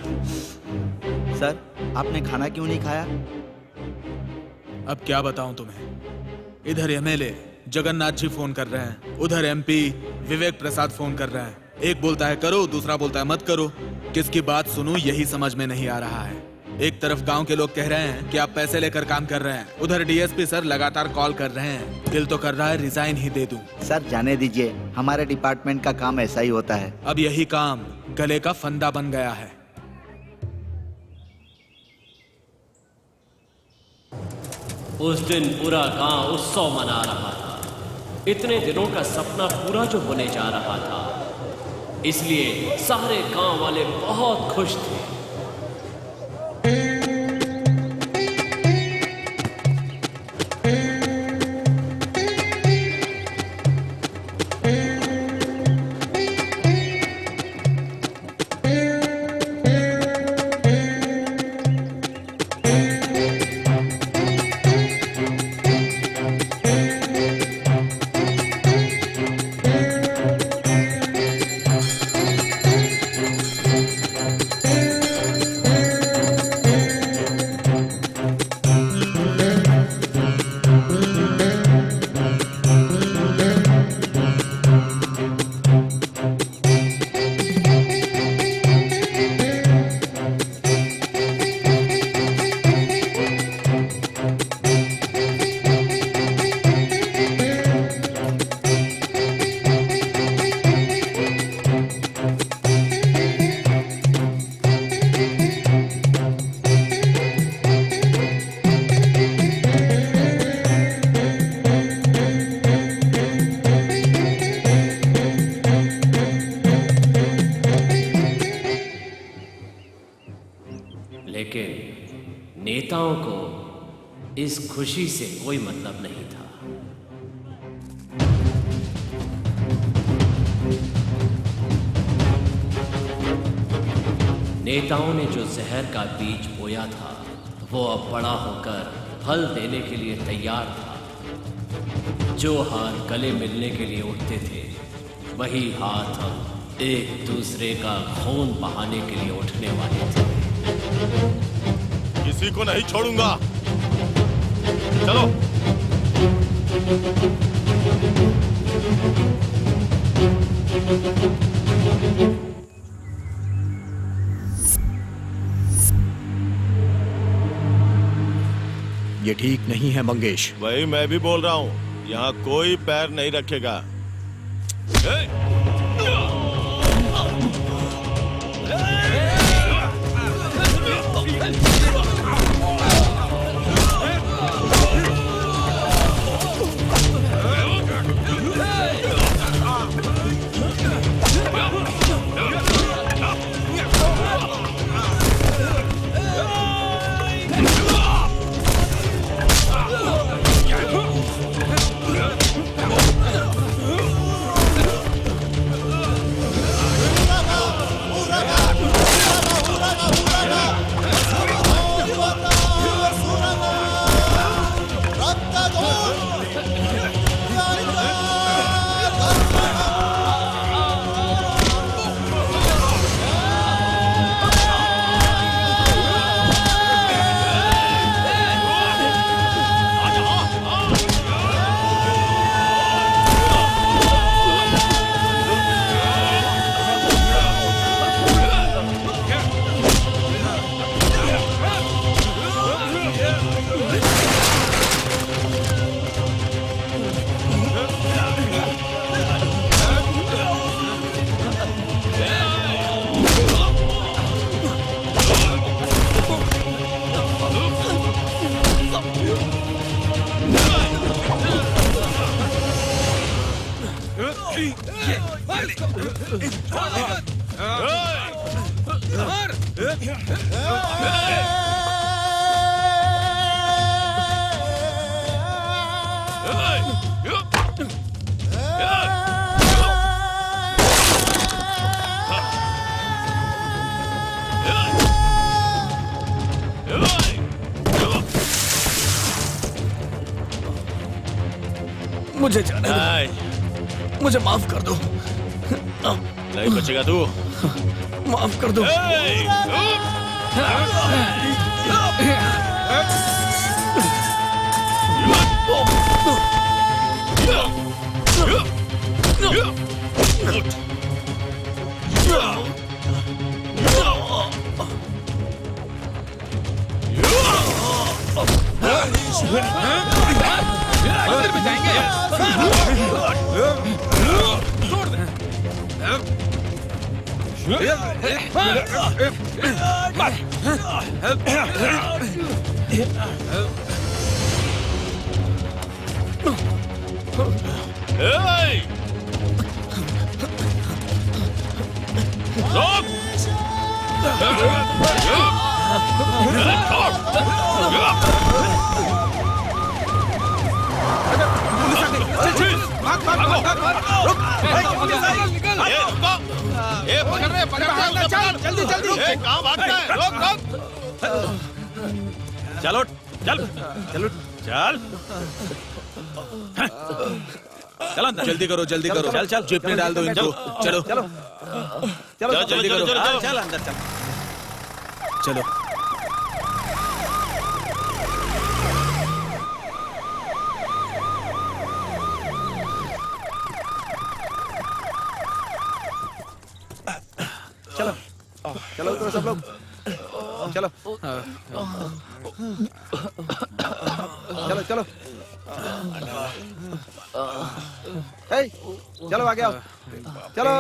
सर, आपने खाना क्यों नहीं खाया? अब क्या बताऊं तुम्हें? इधर एमएलए जगन्नाथ जी फोन कर रहे हैं, उधर एमपी विवेक प्रसाद फोन कर रहे हैं। एक बोलता है करो, दूसरा बोलता है मत करो। किसकी बात सुनूं यही समझ में नहीं आ रहा है। एक तरफ गांव के लोग कह रहे हैं कि आप पैसे लेकर काम कर रहे हैं, उधर डीएसपी सर लगातार कॉल कर रहे हैं। दिल तो कर रहा है रिजाइन ही दे दूं। सर जाने दीजिए, हमारे डिपार्टमेंट का काम ऐसा ही होता है। अब यही काम गले का फंदा बन गया है। उस दिन पूरा गांव उत्सव मना रहा था। इतने दिनों का सपना पूरा जो होने जा रहा था, इसलिए सारे गांव वाले बहुत खुश थे। लेकिन नेताओं को इस खुशी से कोई मतलब नहीं था। नेताओं ने जो जहर का बीज बोया था वो अब बड़ा होकर फल देने के लिए तैयार था। जो हाथ गले मिलने के लिए उठते थे वही हाथ अब एक दूसरे का खून बहाने के लिए उठने वाले थे। किसी को नहीं छोड़ूंगा। चलो। ये ठीक नहीं है मंगेश। वही मैं भी बोल रहा हूँ, यहाँ कोई पैर नहीं रखेगा। मुझे जाने दो। मुझे माफ कर दो। नहीं बचेगा तू। माफ कर दो। अंदर में जाएंगे। छोड़ दे। जल्दी जल्दी कहाँ भागता है? रोक रोक। चलो चल चलो चल चल अंदर। जल्दी करो जल्दी करो। चल चल जीप में डाल दो इनको। चलो चलो चलो जल्दी करो। चल अंदर चल। चलो चलो चलो तो सब लोग चलो चलो चलो चलो आगे आओ चलो।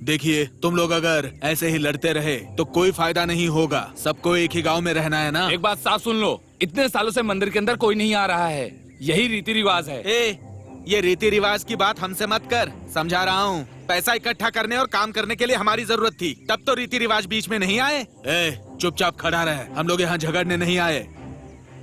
देखिए तुम लोग अगर ऐसे ही लड़ते रहे तो कोई फायदा नहीं होगा। सबको एक ही गांव में रहना है ना। एक बात साफ सुन लो, इतने सालों से मंदिर के अंदर कोई नहीं आ रहा है। यही रीति रिवाज है। ए, ये रीति रिवाज की बात हमसे मत कर, समझा रहा हूँ। पैसा इकट्ठा करने और काम करने के लिए हमारी जरूरत थी, तब तो रीति रिवाज बीच में नहीं आए। ए, चुपचाप खड़ा रहे, हम लोग यहाँ झगड़ने नहीं आए।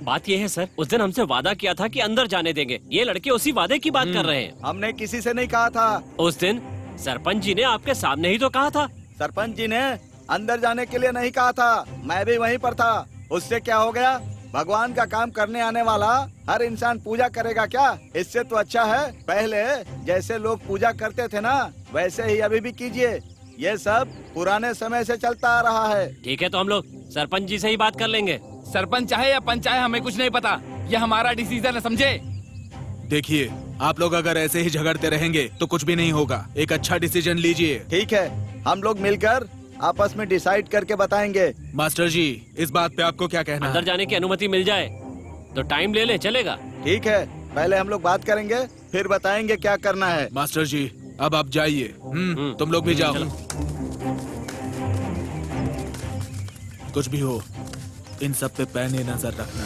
बात ये है सर, उस दिन हमसे वादा किया था कि अंदर जाने देंगे। ये लड़के उसी वादे की बात कर रहे हैं। हमने किसी से नहीं कहा था। उस दिन सरपंच जी ने आपके सामने ही तो कहा था। सरपंच जी ने अंदर जाने के लिए नहीं कहा था, मैं भी वहीं पर था। उससे क्या हो गया? भगवान का काम करने आने वाला हर इंसान पूजा करेगा क्या? इससे तो अच्छा है पहले जैसे लोग पूजा करते थे ना, वैसे ही अभी भी कीजिए। ये सब पुराने समय से चलता आ रहा है। ठीक है, तो हम लोग सरपंच जी से ही बात कर लेंगे। सरपंच चाहे या पंच चाहे, हमें कुछ नहीं पता। ये हमारा डिसीजन है, समझे? देखिए, आप लोग अगर ऐसे ही झगड़ते रहेंगे तो कुछ भी नहीं होगा। एक अच्छा डिसीजन लीजिए। ठीक है, हम लोग मिलकर आपस में डिसाइड करके बताएंगे। मास्टर जी, इस बात पे आपको क्या कहना है? अंदर जाने की अनुमति मिल जाए तो टाइम ले ले, चलेगा? ठीक है, पहले हम लोग बात करेंगे, फिर बताएंगे क्या करना है। मास्टर जी, अब आप जाइए। तुम लोग भी जाओ। कुछ भी हो, इन सब पे पैनी नजर रखना।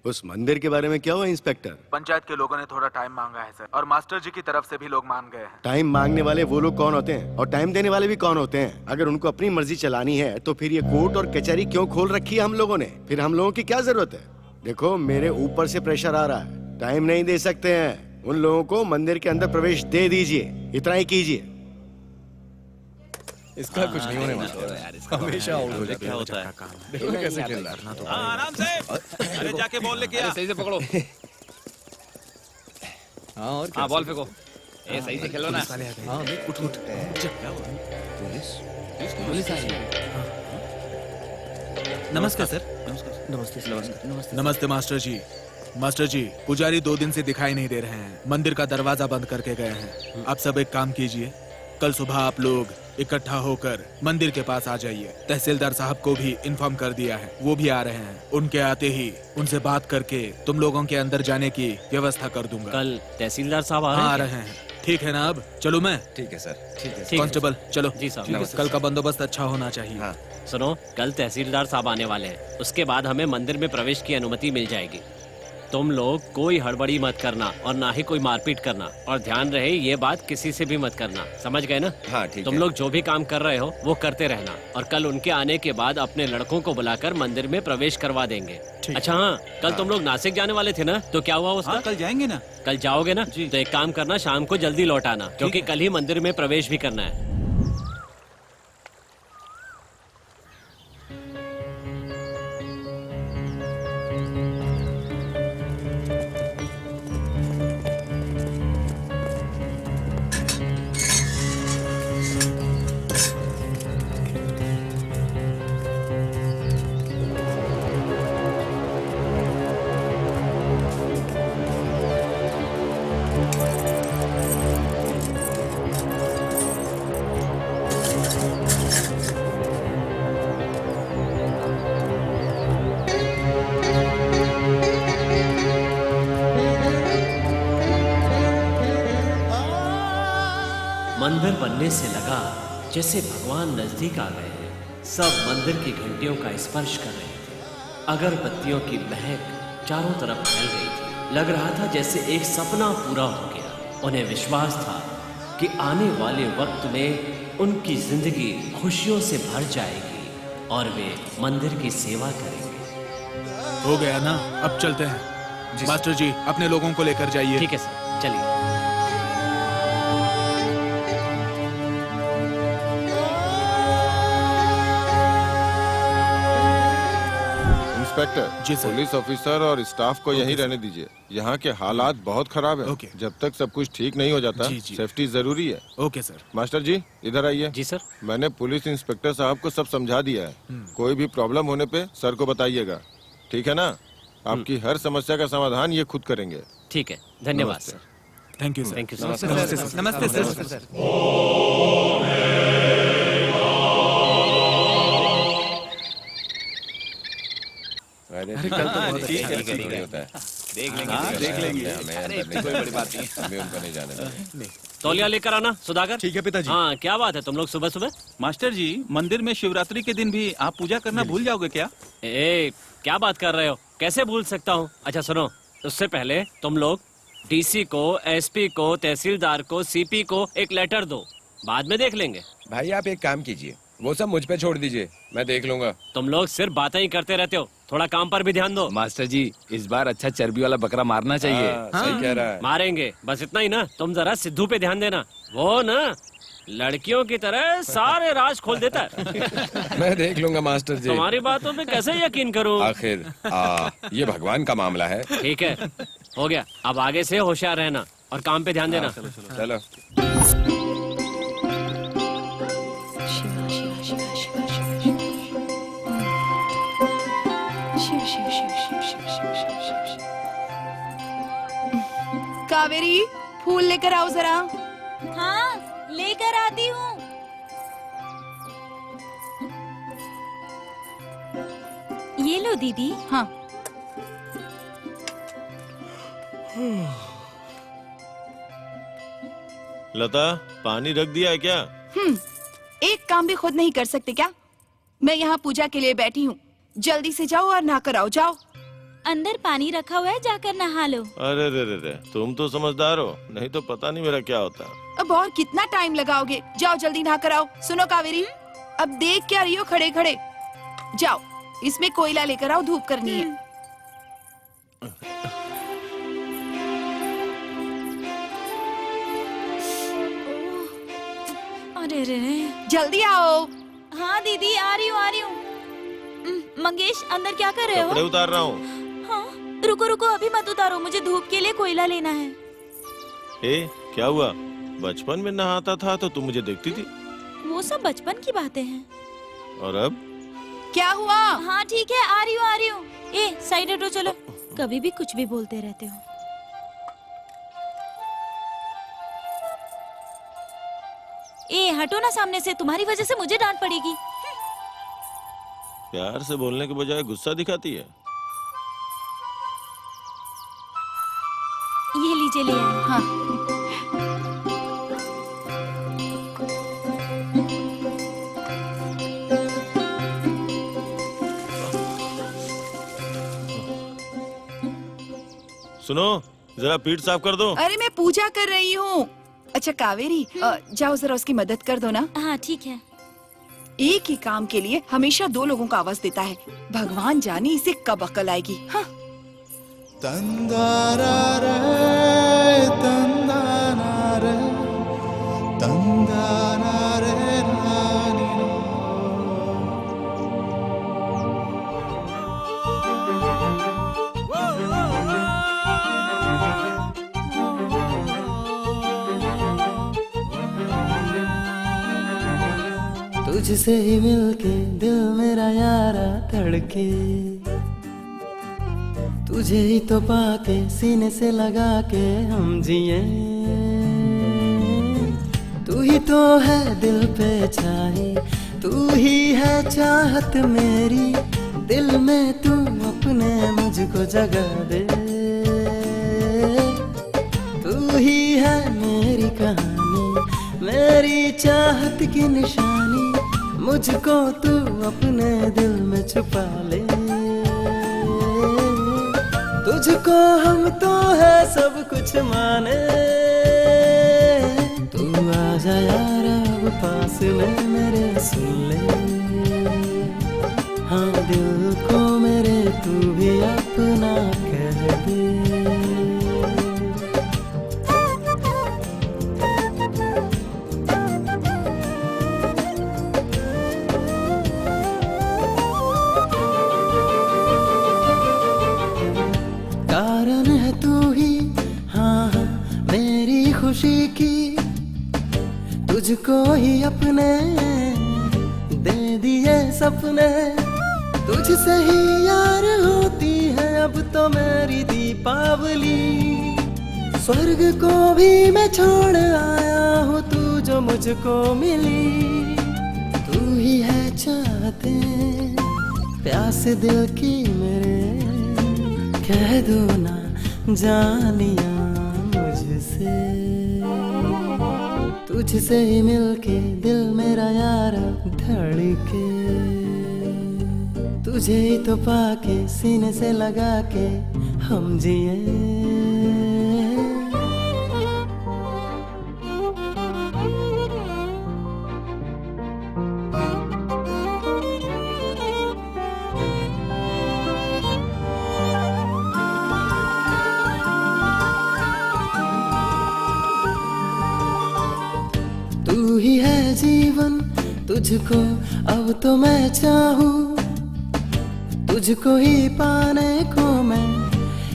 उस मंदिर के बारे में क्या हुआ इंस्पेक्टर? पंचायत के लोगों ने थोड़ा टाइम मांगा है सर, और मास्टर जी की तरफ से भी लोग मान गए हैं। टाइम मांगने वाले वो लोग कौन होते हैं और टाइम देने वाले भी कौन होते हैं? अगर उनको अपनी मर्जी चलानी है तो फिर ये कोर्ट और कचहरी क्यों खोल रखी है हम लोगों ने? फिर हम लोगों की क्या जरूरत है? देखो, मेरे ऊपर से प्रेशर आ रहा है, टाइम नहीं दे सकते हैं। उन लोगों को मंदिर के अंदर प्रवेश दे दीजिए, इतना ही कीजिए। इसका कुछ नहीं होने वाला, हमेशा आउट हो जाता है। क्या होता है? देखो कैसे खेल रहा है। आराम से। अरे जाके बॉल लेके आ। सही से पकड़ो। हाँ, और हाँ, बॉल फेंको। ए, सही से खेलो ना। हाँ, उठ उठ। पुलिस आई है। नमस्कार सर। नमस्ते। नमस्ते मास्टर जी। मास्टर जी, पुजारी 2 दिन से दिखाई नहीं दे रहे हैं, मंदिर का दरवाजा बंद करके गए हैं। आप सब एक काम कीजिए, कल सुबह आप लोग इकट्ठा होकर मंदिर के पास आ जाइए। तहसीलदार साहब को भी इन्फॉर्म कर दिया है, वो भी आ रहे हैं। उनके आते ही उनसे बात करके तुम लोगों के अंदर जाने की व्यवस्था कर दूंगा। कल तहसीलदार साहब आ रहे हैं? ठीक है ना? अब चलो मैं। ठीक है सर, ठीक है। कांस्टेबल चलो। जी साहब। कल का बंदोबस्त अच्छा होना चाहिए। हाँ। सुनो, कल तहसीलदार साहब आने वाले हैं, उसके बाद हमें मंदिर में प्रवेश की अनुमति मिल जाएगी। तुम लोग कोई हड़बड़ी मत करना और ना ही कोई मारपीट करना, और ध्यान रहे ये बात किसी से भी मत करना, समझ गए ना? हाँ, ठीक है। तुम लोग जो भी काम कर रहे हो वो करते रहना, और कल उनके आने के बाद अपने लड़कों को बुलाकर मंदिर में प्रवेश करवा देंगे। अच्छा हाँ, कल तुम लोग नासिक जाने वाले थे ना, तो क्या हुआ उसका? हाँ, कल जाएंगे ना। कल जाओगे ना? तो एक काम करना, शाम को जल्दी लौट आना, क्योंकि कल ही मंदिर में प्रवेश भी करना है। मंदिर बनने से लगा जैसे भगवान नजदीक आ गए हैं। सब मंदिर की घंटियों का स्पर्श कर रहे थे। अगरबत्तियों की महक चारों तरफ फैल गई थी। लग रहा था जैसे एक सपना पूरा हो गया। उन्हें विश्वास था कि आने वाले वक्त में उनकी जिंदगी खुशियों से भर जाएगी और वे मंदिर की सेवा करेंगे। हो गया ना? अब चलते हैं। मास्टर जी, अपने लोगों को लेकर जाइए। ठीक है सर, चलिए। इंस्पेक्टर, पुलिस ऑफिसर और स्टाफ को यहीं रहने दीजिए। यहाँ के हालात बहुत खराब है। जब तक सब कुछ ठीक नहीं हो जाता, सेफ्टी जरूरी है। Okay sir. मास्टर जी, इधर आइए। जी सर। मैंने पुलिस इंस्पेक्टर साहब को सब समझा दिया है। कोई भी प्रॉब्लम होने पे सर को बताइएगा, ठीक है ना? आपकी हर समस्या का समाधान ये खुद करेंगे। ठीक है, धन्यवाद sir. Thank you sir. Thank you sir. नमस्ते सर। अरे कल तो बहुत ठीक अच्छा है, होता है। देख लेंगे। हाँ, देख लेंगे। हमें अरे अंदर कोई बड़ी बात नहीं। हमें उनको नहीं जाने देंगे। तौलिया लेकर आना सुधाकर। ठीक है पिताजी। हाँ क्या बात है तुम लोग सुबह सुबह? मास्टर जी, मंदिर में शिवरात्रि के दिन भी आप पूजा करना भूल जाओगे क्या? ए क्या बात कर रहे हो? कैसे भूल सकता हूँ? अच्छा सुनो, उससे पहले तुम लोग डीसी को, एसपी को, तहसीलदार को, सीपी को एक लेटर दो, बाद में देख लेंगे। भाई आप एक काम कीजिए, वो सब मुझ पे छोड़ दीजिए, मैं देख लूंगा। तुम लोग सिर्फ बातें ही करते रहते हो, थोड़ा काम पर भी ध्यान दो। मास्टर जी इस बार अच्छा चर्बी वाला बकरा मारना चाहिए। सही कह रहा है। मारेंगे, बस इतना ही ना। तुम जरा सिद्धू पे ध्यान देना, वो ना लड़कियों की तरह सारे राज खोल देता है। मैं देख लूंगा मास्टर जी। तुम्हारी बातों पे कैसे यकीन करूं? आखिर ये भगवान का मामला है। ठीक है, हो गया। अब आगे से होशियार रहना और काम पे ध्यान देना। चलो। कावेरी, फूल लेकर आओ जरा। हाँ लेकर आती हूँ। ये लो दीदी। हाँ। लता, पानी रख दिया है क्या? एक काम भी खुद नहीं कर सकते क्या? मैं यहाँ पूजा के लिए बैठी हूँ, जल्दी से जाओ और नहा कर आओ। जाओ। अंदर पानी रखा हुआ है, जाकर नहा लो। अरे रे रे रे, तुम तो समझदार हो, नहीं तो पता नहीं मेरा क्या होता। अब और कितना टाइम लगाओगे? जाओ जल्दी नहा कर आओ। सुनो कावेरी, अब देख क्या रही हो खड़े खड़े? जाओ, इसमें कोयला लेकर आओ, धूप करनी है। अरे रे, जल्दी आओ। हाँ दीदी आ रही हूँ। मंगेश अंदर क्या कर रहे हो? कपड़े उतार रहा हूँ। हाँ रुको रुको, अभी मत उतारो, मुझे धूप के लिए कोयला लेना है। क्या हुआ? बचपन में नहाता था तो तुम मुझे देखती थी। वो सब बचपन की बातें हैं। और अब क्या हुआ? हाँ ठीक है, आ रही हूँ। ए साइड हटो, चलो। कभी भी कुछ भी बोलते रहते हो। ए हटो ना सामने से, तुम्हारी वजह से मुझे डांट पड़ेगी। प्यार से बोलने के बजाय गुस्सा दिखाती है। ये लीजिए, ले आए। हाँ। सुनो, जरा पीठ साफ कर दो। अरे मैं पूजा कर रही हूँ। अच्छा कावेरी, जाओ जरा उसकी मदद कर दो ना। हाँ ठीक है। एक ही काम के लिए हमेशा दो लोगों को आवाज देता है, भगवान जाने इसे कब अकल आएगी। हाँ। तुझसे ही मिलके दिल मेरा यारा धड़के, तुझे ही तो पाके सीने से लगा के हम जिए। तू ही तो है दिल पे छाई, तू ही है चाहत मेरी, दिल में तू अपने मुझको जगा दे। तू ही है मेरी कहानी, मेरी चाहत की निशानी, मुझको तू अपने दिल में छुपा ले। तुझको हम तो है सब कुछ माने, तू आ जा यार अब पास में मेरे, सुन ले। हाँ दिल को मेरे तू भी अपना कह दे। खुशी की तुझको ही अपने दे दिए सपने, तुझसे ही यार होती है अब तो मेरी दीपावली। स्वर्ग को भी मैं छोड़ आया हूँ, तू जो मुझको मिली। तू ही है चाहते प्यास दिल की मेरे, कह दो ना जानिया मुझसे। तुझसे ही मिलके दिल मेरा यारा धड़के, तुझे ही तो पाके सीने से लगा के हम जिए। तू ही है जीवन, तुझको अब तो मैं चाहूं, तुझको ही पाने को मैं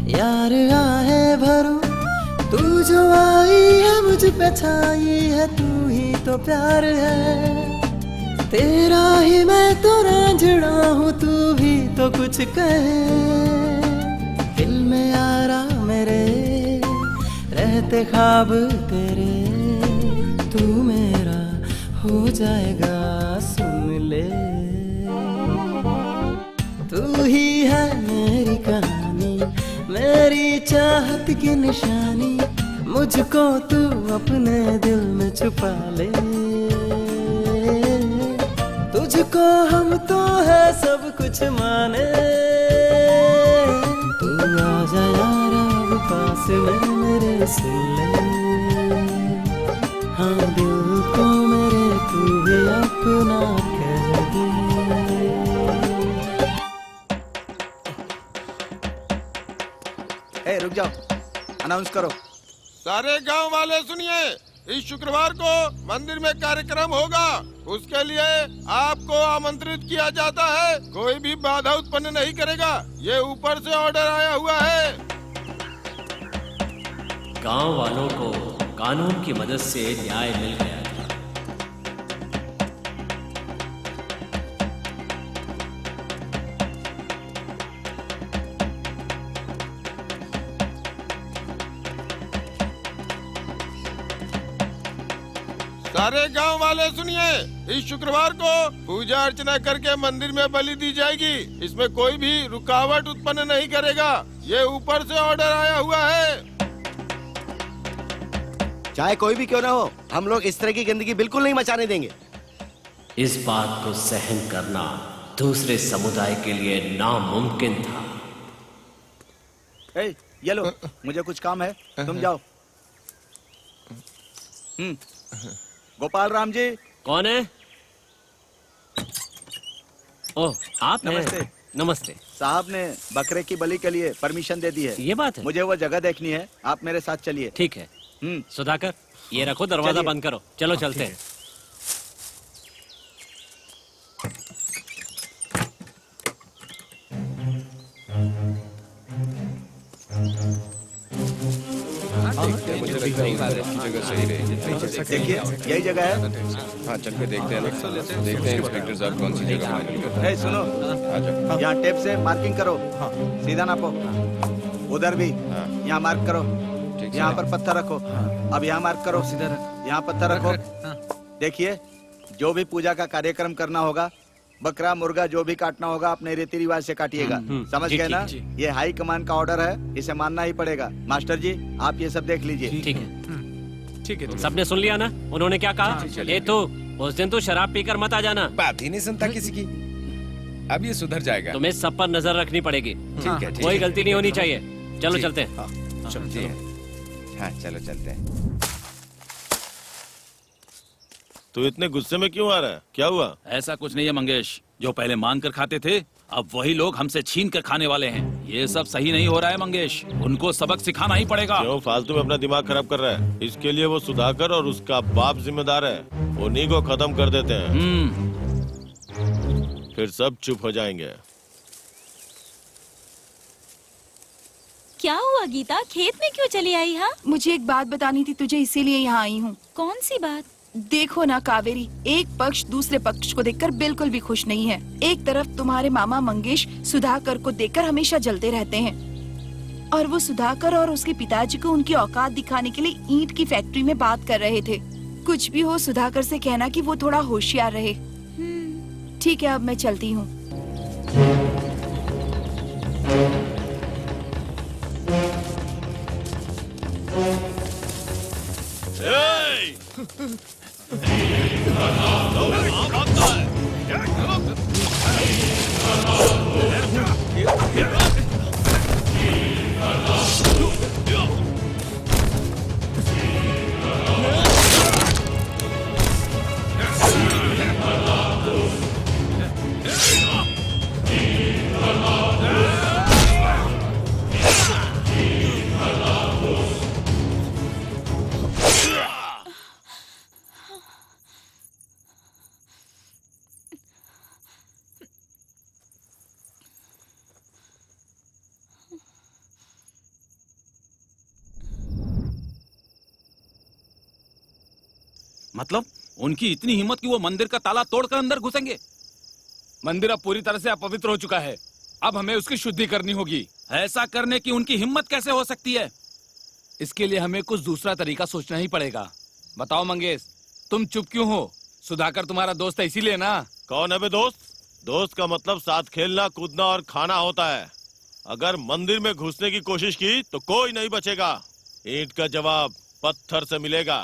यार आहे भरूं। तू जो आई है मुझ पे छाई है, तू ही तो प्यार है, तेरा ही मैं तो रांझना हूँ, तू भी तो कुछ कहे। दिल में यारा मेरे रहते ख्वाब तेरे, तू मेरा हो जाएगा सुन ले। तू ही है मेरी कहानी, मेरी चाहत की निशानी, मुझको तू अपने दिल में छुपा ले। तुझको हम तो है सब कुछ माने, तू आजा यार अब पास में मेरे सुन ले। हाँ दिल को मेरे तू ही अपना कह दे। रुक जाओ, अनाउंस करो। सारे गांव वाले सुनिए, इस शुक्रवार को मंदिर में कार्यक्रम होगा, उसके लिए आपको आमंत्रित किया जाता है। कोई भी बाधा उत्पन्न नहीं करेगा, ये ऊपर से ऑर्डर आया हुआ है। गांव वालों को कानून की मदद से न्याय मिल गया था। सारे गांव वाले सुनिए, इस शुक्रवार को पूजा अर्चना करके मंदिर में बलि दी जाएगी, इसमें कोई भी रुकावट उत्पन्न नहीं करेगा, ये ऊपर से ऑर्डर आया हुआ है। चाहे कोई भी क्यों ना हो, हम लोग इस तरह की गंदगी बिल्कुल नहीं मचाने देंगे। इस बात को सहन करना दूसरे समुदाय के लिए नामुमकिन था। ये लो, मुझे कुछ काम है, तुम जाओ। गोपाल राम जी। कौन है? ओह, आप नमस्ते। नमस्ते। साहब ने बकरे की बलि के लिए परमिशन दे दी है। ये बात है? मुझे वो जगह देखनी है, आप मेरे साथ चलिए। ठीक है। सुधाकर, ये रखो, दरवाजा बंद करो। चलो चलते हैं। देखिए, यही जगह है। हाँ, चल के देखते हैं इंस्पेक्टर साहब कौन सी जगह फाइनल करते हैं। सुनो, यहाँ टेप से मार्किंग करो, सीधा नापो। उधर भी यहाँ मार्क करो, यहाँ पर पत्थर रखो। अब यहाँ मार्क करो, यहाँ पत्थर रखो। देखिए, जो भी पूजा का कार्यक्रम करना होगा, बकरा मुर्गा जो भी काटना होगा, अपने रीति रिवाज से काटिएगा। समझ गए ना? ये हाई कमान का ऑर्डर है, इसे मानना ही पड़ेगा। मास्टर जी, आप ये सब देख लीजिए। ठीक है, ठीक है। सबने सुन लिया ना उन्होंने क्या कहा? ए तो उस दिन तो शराब पीकर मत आ जाना। बात ही नहीं सुनता किसी की। अब ये सुधर जाएगा। तुम्हें सब पर नजर रखनी पड़ेगी। कोई गलती नहीं होनी चाहिए। चलो चलते हैं। हाँ, चलो चलते हैं। तू इतने गुस्से में क्यों आ रहा है? क्या हुआ? ऐसा कुछ नहीं है मंगेश, जो पहले मांग कर खाते थे, अब वही लोग हमसे छीन कर खाने वाले हैं। ये सब सही नहीं हो रहा है मंगेश, उनको सबक सिखाना ही पड़ेगा। क्यों फालतू में अपना दिमाग खराब कर रहा है? इसके लिए वो सुधाकर और उसका बाप जिम्मेदार है। उन्हीं को खत्म कर देते हैं, फिर सब चुप हो जाएंगे। क्या हुआ गीता, खेत में क्यों चली आई? हाँ, मुझे एक बात बतानी थी तुझे, इसीलिए यहाँ आई हूँ। कौन सी बात? देखो ना कावेरी, एक पक्ष दूसरे पक्ष को देखकर बिल्कुल भी खुश नहीं है। एक तरफ तुम्हारे मामा मंगेश सुधाकर को देखकर हमेशा जलते रहते हैं, और वो सुधाकर और उसके पिताजी को उनकी औकात दिखाने के लिए ईंट की फैक्ट्री में बात कर रहे थे। कुछ भी हो, सुधाकर से कहना कि वो थोड़ा होशियार रहे। ठीक है, अब मैं चलती हूँ। मतलब उनकी इतनी हिम्मत कि वो मंदिर का ताला तोड़कर अंदर घुसेंगे। मंदिर अब पूरी तरह से अपवित्र हो चुका है, अब हमें उसकी शुद्धि करनी होगी। ऐसा करने की उनकी हिम्मत कैसे हो सकती है? इसके लिए हमें कुछ दूसरा तरीका सोचना ही पड़ेगा। बताओ मंगेश, तुम चुप क्यों हो? सुधाकर तुम्हारा दोस्त है इसीलिए ना? कौन है बे दोस्त? दोस्त का मतलब साथ खेलना, कूदना और खाना होता है। अगर मंदिर में घुसने की कोशिश की तो कोई नहीं बचेगा। ईंट का जवाब पत्थर से मिलेगा।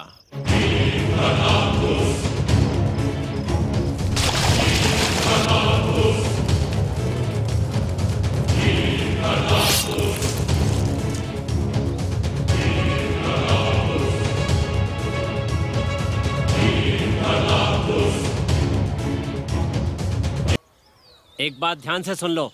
एक बात ध्यान से सुन लो,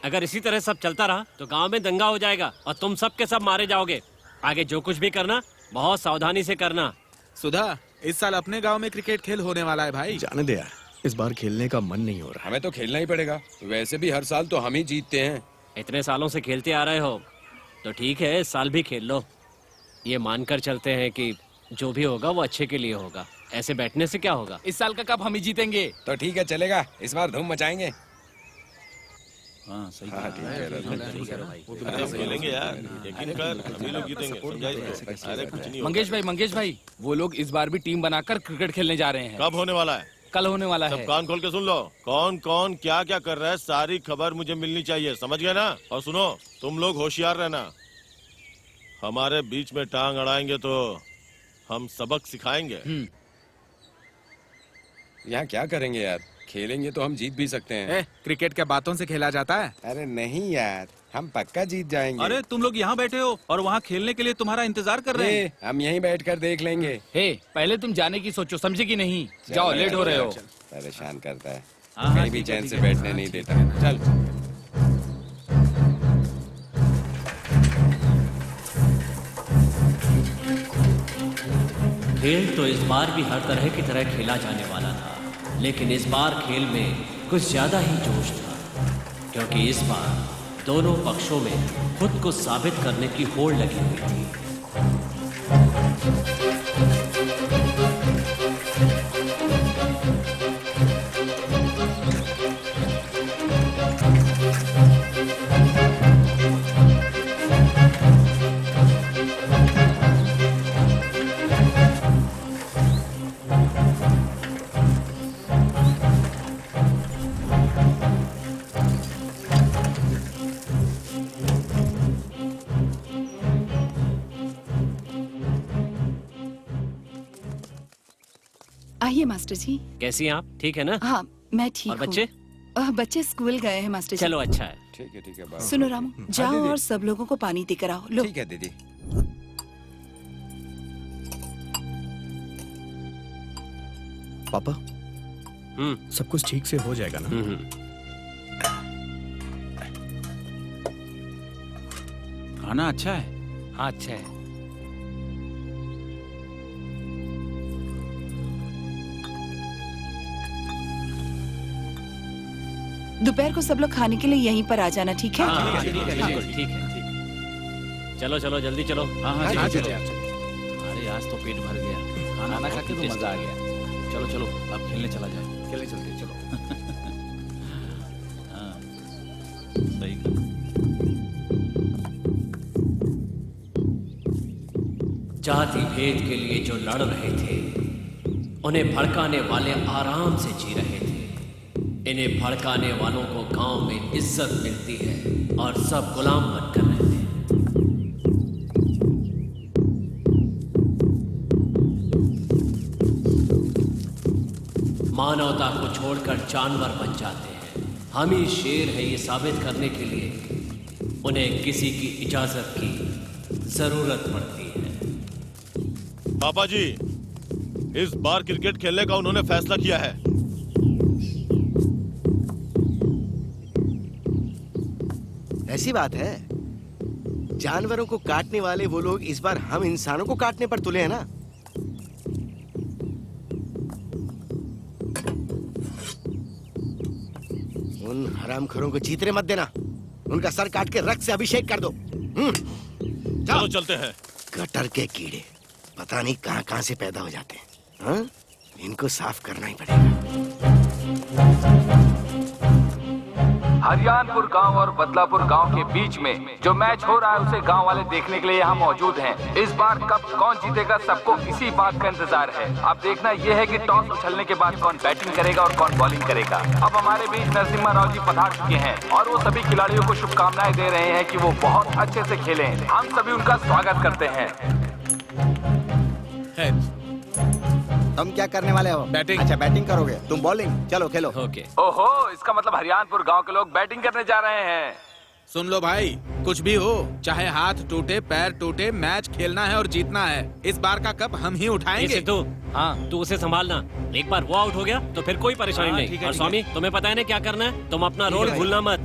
अगर इसी तरह सब चलता रहा तो गांव में दंगा हो जाएगा और तुम सब के सब मारे जाओगे। आगे जो कुछ भी करना बहुत सावधानी से करना। सुधा, इस साल अपने गांव में क्रिकेट खेल होने वाला है भाई। जाने दे यार, इस बार खेलने का मन नहीं हो रहा। हमें तो खेलना ही पड़ेगा, वैसे भी हर साल तो हम ही जीतते हैं। इतने सालों से खेलते आ रहे हो तो ठीक है, इस साल भी खेल लो। ये मानकर चलते हैं कि जो भी होगा वो अच्छे के लिए होगा। ऐसे बैठने से क्या होगा? इस साल का कप हम ही जीतेंगे। तो ठीक है, चलेगा, इस बार धूम मचाएंगे। हाँ सही खेलेंगे यार, यकीन कर, हम ही लोग जीतेंगे। अरे कुछ नहीं होगा। मंगेश भाई, वो लोग इस बार भी टीम बनाकर क्रिकेट खेलने जा रहे हैं। कब होने वाला है? कल होने वाला है। सब कान खोल के सुन लो, कौन कौन क्या क्या कर रहा है, सारी खबर मुझे मिलनी चाहिए, समझ गए ना? और सुनो, तुम लोग होशियार रहना। हमारे बीच में टांग अड़ाएंगे तो हम सबक सिखाएंगे। यहाँ क्या करेंगे यार, खेलेंगे तो हम जीत भी सकते हैं। क्रिकेट क्या बातों से खेला जाता है? अरे नहीं यार, हम पक्का जीत जाएंगे। अरे तुम लोग यहाँ बैठे हो और वहाँ खेलने के लिए तुम्हारा इंतजार कर रहे हैं। हम यहीं बैठकर देख लेंगे। पहले तुम जाने की सोचो, समझे कि नहीं? जाओ, लेट हो रहे हो। परेशान करता है, कहीं भी चैन से बैठने नहीं देता। चल। खेल तो इस बार भी हर तरह की तरह खेला जाने वाला था, लेकिन इस बार खेल में कुछ ज्यादा ही जोश था, क्योंकि इस बार दोनों पक्षों में खुद को साबित करने की होड़ लगी हुई थी। आइए मास्टर जी। कैसी हैं आप? ठीक है ना? हाँ, मैं ठीक और हूँ। बच्चे? बच्चे स्कूल गए हैं मास्टर जी। चलो अच्छा है। ठीक है, ठीक है। सुनो रामू, जाओ और सब लोगों को पानी देकर आओ। लो। ठीक है दीदी। पापा, सब कुछ ठीक से हो जाएगा ना? खाना अच्छा है? हाँ अच्छा है। दोपहर को सब लोग खाने के लिए यहीं पर आ जाना, ठीक है? हाँ, ठीक है। चलो चलो जल्दी चलो। हाँ चलो। अरे आज तो पेट भर गया, खाना खा के तो मजा आ गया। चलो चलो, अब खेलने चला जाए। खेलने चलते, चलो। हाँ सही। जाति भेद के लिए जो लड़ रहे थे, उन्हें भड़काने वाले आराम से जी रहे थे। इन्हें भड़काने वालों को गांव में इज्जत मिलती है और सब गुलाम बनकर रहते हैं। मानवता को छोड़कर जानवर बन जाते हैं। हम ही शेर है ये साबित करने के लिए उन्हें किसी की इजाजत की जरूरत पड़ती है। पापा जी, इस बार क्रिकेट खेलने का उन्होंने फैसला किया है। ऐसी बात है, जानवरों को काटने वाले वो लोग इस बार हम इंसानों को काटने पर तुले हैं ना। उन हरामखोरों को जीतने मत देना, उनका सर काट के रक्त से अभिषेक कर दो। चलो चलते हैं। गटर के कीड़े पता नहीं कहां कहां से पैदा हो जाते हैं। हाँ? इनको साफ करना ही पड़ेगा। हरियाणपुर गांव और बदलापुर गांव के बीच में जो मैच हो रहा है उसे गांव वाले देखने के लिए यहाँ मौजूद हैं। इस बार कप कौन जीतेगा सबको इसी बात का इंतजार है। अब देखना यह है कि टॉस उछलने के बाद कौन बैटिंग करेगा और कौन बॉलिंग करेगा। अब हमारे बीच नरसिम्हा राव जी पधार चुके हैं और वो सभी खिलाड़ियों को शुभकामनाएं दे रहे हैं कि वो बहुत अच्छे से खेलें। हम सभी उनका स्वागत करते हैं। तुम क्या करने वाले हो? बैटिंग। अच्छा, बैटिंग करोगे तुम? बॉलिंग। चलो खेलो। ओके। ओहो, इसका मतलब हरियाणपुर गांव के लोग बैटिंग करने जा रहे हैं। सुन लो भाई, कुछ भी हो, चाहे हाथ टूटे पैर टूटे, मैच खेलना है और जीतना है। इस बार का कप हम ही उठाएंगे। तू हाँ, तू उसे संभालना। एक बार वो आउट हो गया तो फिर कोई परेशानी नहीं। और स्वामी, तुम्हें पता है ना क्या करना है? तुम अपना रोल भूलना मत।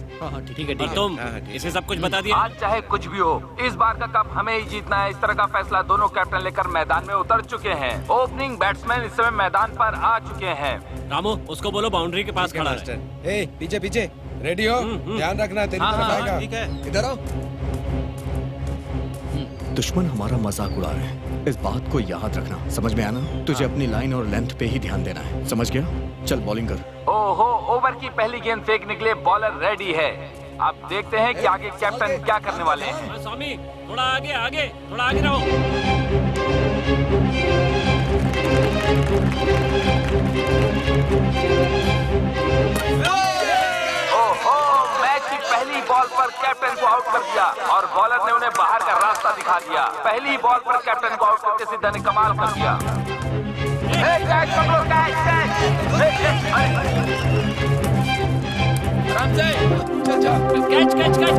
ठीक है, तुम इसे सब कुछ बता दिया। आज चाहे कुछ भी हो, इस बार का कप हमें ही जीतना है। इस तरह का फैसला दोनों कैप्टन लेकर मैदान में उतर चुके हैं। ओपनिंग बैट्समैन इस समय मैदान पर आ चुके हैं। रामू, उसको बोलो बाउंड्री के पास खड़ा है। पीछे पीछे रेडी हो, ध्यान रखना तेरी तरफ आएगा। ठीक है, इधर आओ। दुश्मन हमारा मजाक उड़ा रहे हैं, इस बात को याद रखना। समझ में आया ना? तुझे अपनी लाइन और लेंथ पे ही ध्यान देना है, समझ गया? चल बॉलिंग कर। ओहो, ओवर की पहली गेंद फेंकने के लिए बॉलर रेडी है। अब देखते हैं कि आगे कैप्टन क्या करने वाले हैं। स्वामी, थोड़ा आगे आगे, थोड़ा आगे रहो। मैच की पहली बॉल पर कैप्टन को आउट कर दिया और बॉलर ने उन्हें बाहर का रास्ता दिखा दिया। पहली बॉल पर कैप्टन को आउट करके सिद्धा ने कमाल कर दिया। Catch catch catch catch.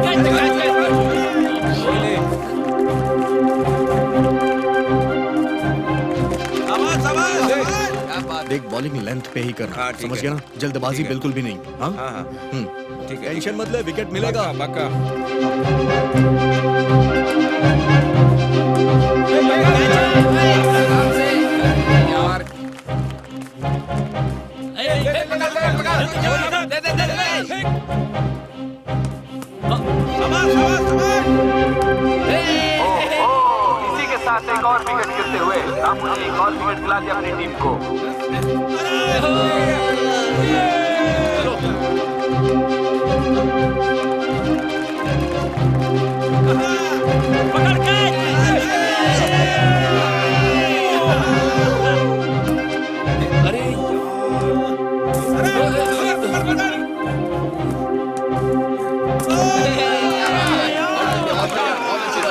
देख, बॉलिंग लेंथ पे ही करना, समझ गया ना? जल्दबाजी बिल्कुल भी नहीं। हाँ, ठीक है, टेंशन मत ले, विकेट मिलेगा। पक्का। इसी के साथ एक और विकेट गिरते हुए रामू ने एक और विकेट दिला दिया अपनी टीम को।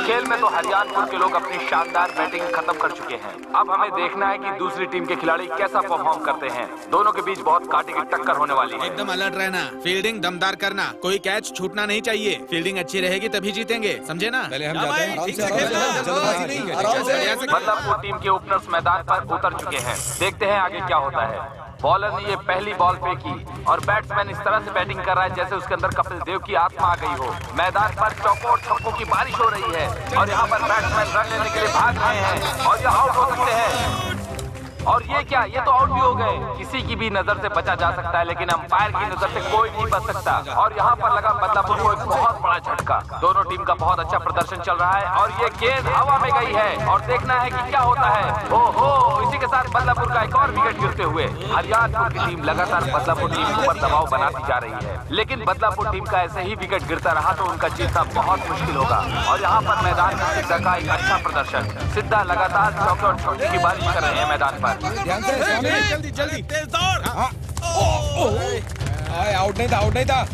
खेल में तो हरियाणपुर के लोग अपनी शानदार बैटिंग खत्म कर चुके हैं। अब हमें देखना है कि दूसरी टीम के खिलाड़ी कैसा परफॉर्म करते हैं। दोनों के बीच बहुत कांटे की टक्कर होने वाली है। एकदम अलर्ट रहना, फील्डिंग दमदार करना, कोई कैच छूटना नहीं चाहिए। फील्डिंग अच्छी रहेगी तभी जीतेंगे, समझे ना? पहले हम जाते हैं। बदलापुर टीम के ओपनर्स मैदान पर उतर चुके हैं। देखते हैं आगे क्या होता है। बॉलर ने ये पहली बॉल फेंकी और बैट्समैन इस तरह से बैटिंग कर रहा है जैसे उसके अंदर कपिल देव की आत्मा आ गई हो। मैदान पर चौकों और छक्कों की बारिश हो रही है और यहाँ पर बैट्समैन रन लेने के लिए भाग रहे हैं और ये आउट हो सकते हैं। और ये क्या, ये तो आउट भी हो गए। किसी की भी नजर से बचा जा सकता है लेकिन अंपायर की नजर से कोई नहीं बच सकता। और यहाँ पर लगा बदलापुर को एक बहुत बड़ा झटका। दोनों टीम का बहुत अच्छा प्रदर्शन चल रहा है और ये गेंद हवा में गई है और देखना है कि क्या होता है। ओहो, इसी के साथ बदलापुर का एक और विकेट गिरते हुए हरियाणपुर की टीम लगातार बदलापुर टीम के ऊपर दबाव बनाती जा रही है। लेकिन बदलापुर टीम का ऐसे ही विकेट गिरता रहा तो उनका जीतना बहुत मुश्किल होगा। और यहाँ पर मैदान में सिद्धा का एक अच्छा प्रदर्शन। सिद्धा लगातार चौके और छक्के की बारिश कर रहे हैं मैदान पर। ध्यान से, जल्दी जल्दी तेज दौड़। आउट नहीं था, आउट नहीं था।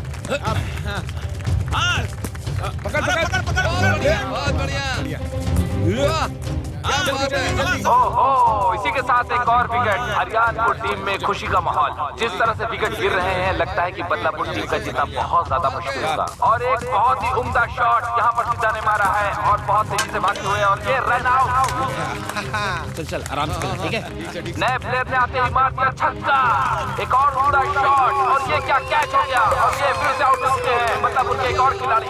पकड़ पकड़ पकड़। ओहो, इसी के के साथ एक और विकेट। हरियाणपुर टीम में खुशी का माहौल। जिस तरह से विकेट गिर रहे हैं लगता है कि बदलापुर टीम का जीतना बहुत ज्यादा मुश्किल होगा। और एक बहुत ही उम्दा शॉट यहाँ पर सीधा ने मारा है और बहुत तेजी से भागते हुए और ये रन आउट। चल चल आराम से, ठीक है। नए प्लेयर ने आते ही मार दिया छक्का। एक और उम्दा शॉट और ये क्या कैच हो गया और ये फिर से आउट हो चुके हैं बदलापुर के एक और खिलाड़ी।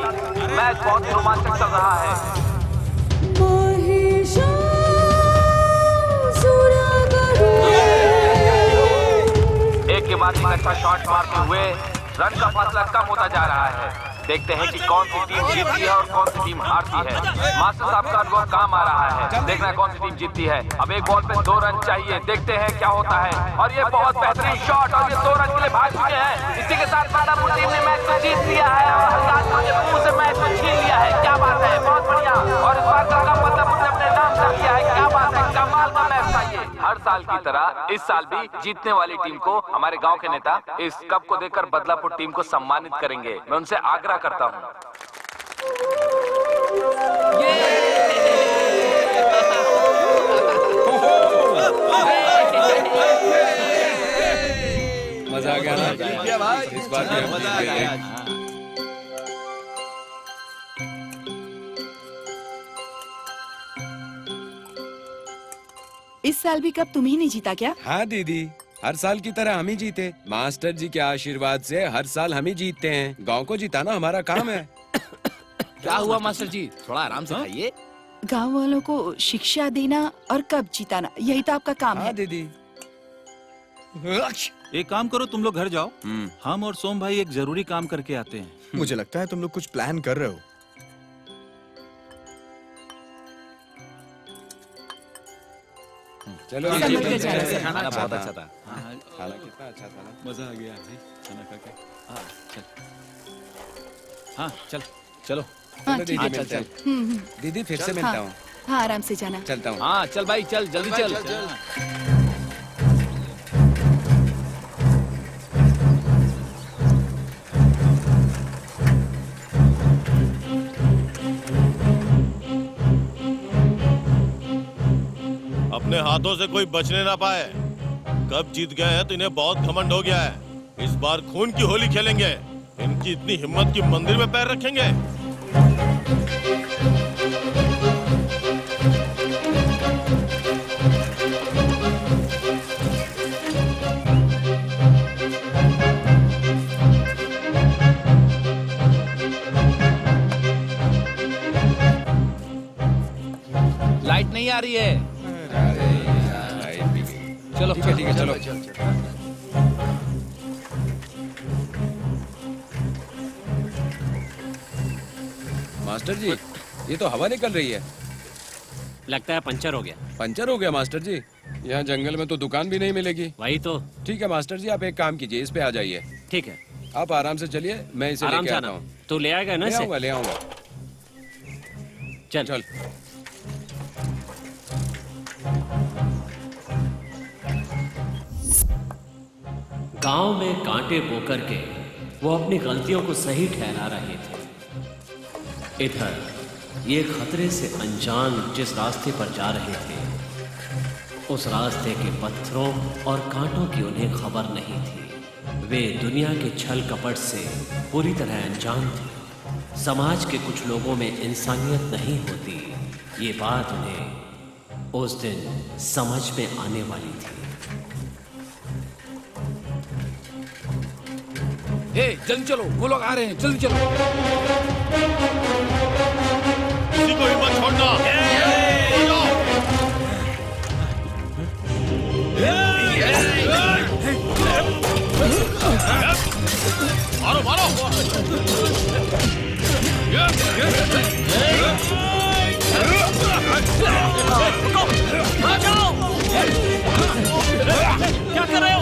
मैच बहुत ही रोमांचक चल रहा है। एक के बाद एक अच्छा शॉट मारते हुए रन का फासला कम होता जा रहा है। देखते हैं कि कौन सी टीम जीतती है और कौन सी टीम हारती है। मास्टर साहब का अनुभव काम आ रहा है। देखना है कौन सी टीम जीतती है। अब एक बॉल पे 2 रन चाहिए। देखते हैं क्या होता है। और ये बहुत बेहतरीन शॉट और ये 2 रन के लिए भाग चुके हैं। इसी के साथ बदलापुर टीम ने मैच को जीत लिया है और हरियाणपुर ने मुंह से मैच को छीन लिया है। क्या बात है, बहुत बढ़िया। और इस बार का कप बदलापुर ने अपने नाम कर लिया है। क्या बात है, कमाल का मैच था ये। हर साल की तरह इस साल भी जीतने वाली टीम को हमारे गांव के नेता इस कप को देकर बदलापुर टीम को सम्मानित करेंगे। मैं उनसे आग्रह करता हूं। मजा आ गया ना? इस बार भी हम जीत गए। इस साल भी कप तुम ही नहीं जीता क्या? हाँ दीदी, हर साल की तरह हम ही जीते। मास्टर जी के आशीर्वाद से हर साल हम ही जीतते हैं। गांव को जिताना हमारा काम है। क्या हुआ मास्टर जी, थोड़ा आराम से खाइए। गांव वालों को शिक्षा देना और कप जिताना, यही तो आपका काम है। दीदी, एक काम करो, तुम लोग घर जाओ। हम और सोम भाई एक जरूरी काम करके आते हैं। मुझे लगता है तुम लोग कुछ प्लान कर रहे हो। चलो खाना बहुत अच्छा था। खाना कितना अच्छा था ना। मजा आ गया खाना खा के। हाँ चल चलो। हाँ, चलो दीदी, मिलते हैं। दीदी फिर से मिलता हूँ। हाँ आराम से जाना। चलता हूँ। हाँ चल भाई, चल जल्दी चल। अपने हाथों से कोई बचने ना पाए। कब जीत गए हैं तो इन्हें बहुत घमंड हो गया है। इस बार खून की होली खेलेंगे। इनकी इतनी हिम्मत कि मंदिर में पैर रखेंगे। लाइट नहीं आ रही है। चलो ठीक है चलो। मास्टर जी, ये तो हवा निकल रही है। लगता है पंचर हो गया। पंचर हो गया मास्टर जी? यहाँ जंगल में तो दुकान भी नहीं मिलेगी। वही तो। ठीक है मास्टर जी, आप एक काम कीजिए, इस पे आ जाइए। ठीक है, आप आराम से चलिए, मैं इसे आराम लेके से आता आना। हूँ। तू ले आएगा ना इसे? ले आऊंगा। चल चल। गांव में कांटे बोकर के वो अपनी गलतियों को सही ठहरा रहे थे। इधर ये खतरे से अनजान जिस रास्ते पर जा रहे थे, उस रास्ते के पत्थरों और कांटों की उन्हें खबर नहीं थी। वे दुनिया के छल कपट से पूरी तरह अनजान थे। समाज के कुछ लोगों में इंसानियत नहीं होती, ये बात उन्हें उस दिन समझ में आने वाली थी। जल्दी चलो, वो लोग आ रहे हैं, जल्दी चलो। किसी को हिम्मत छोड़ना। मारो मारो। क्या कर रहे हो?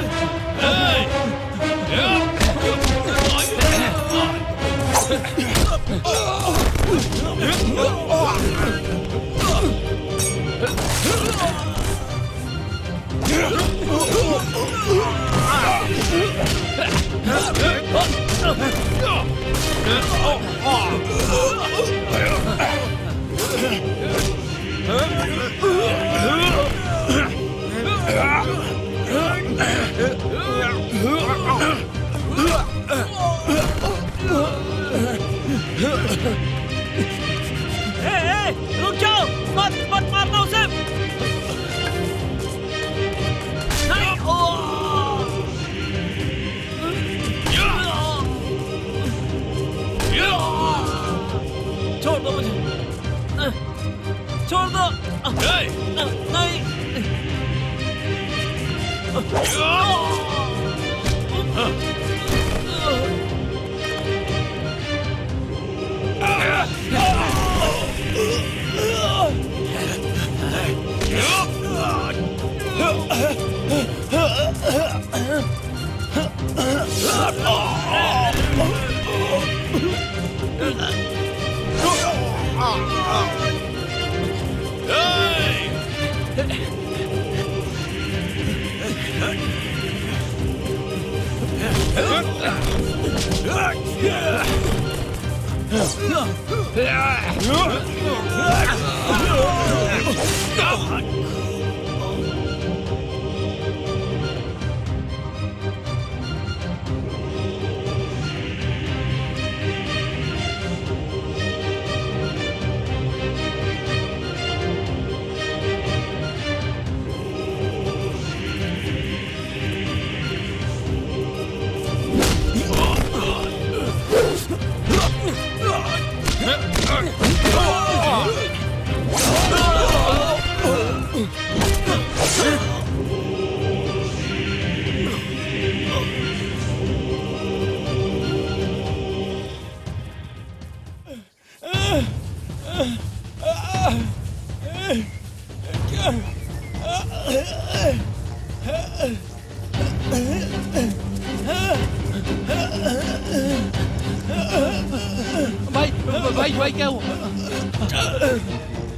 भाई भाई भाई क्या हुआ?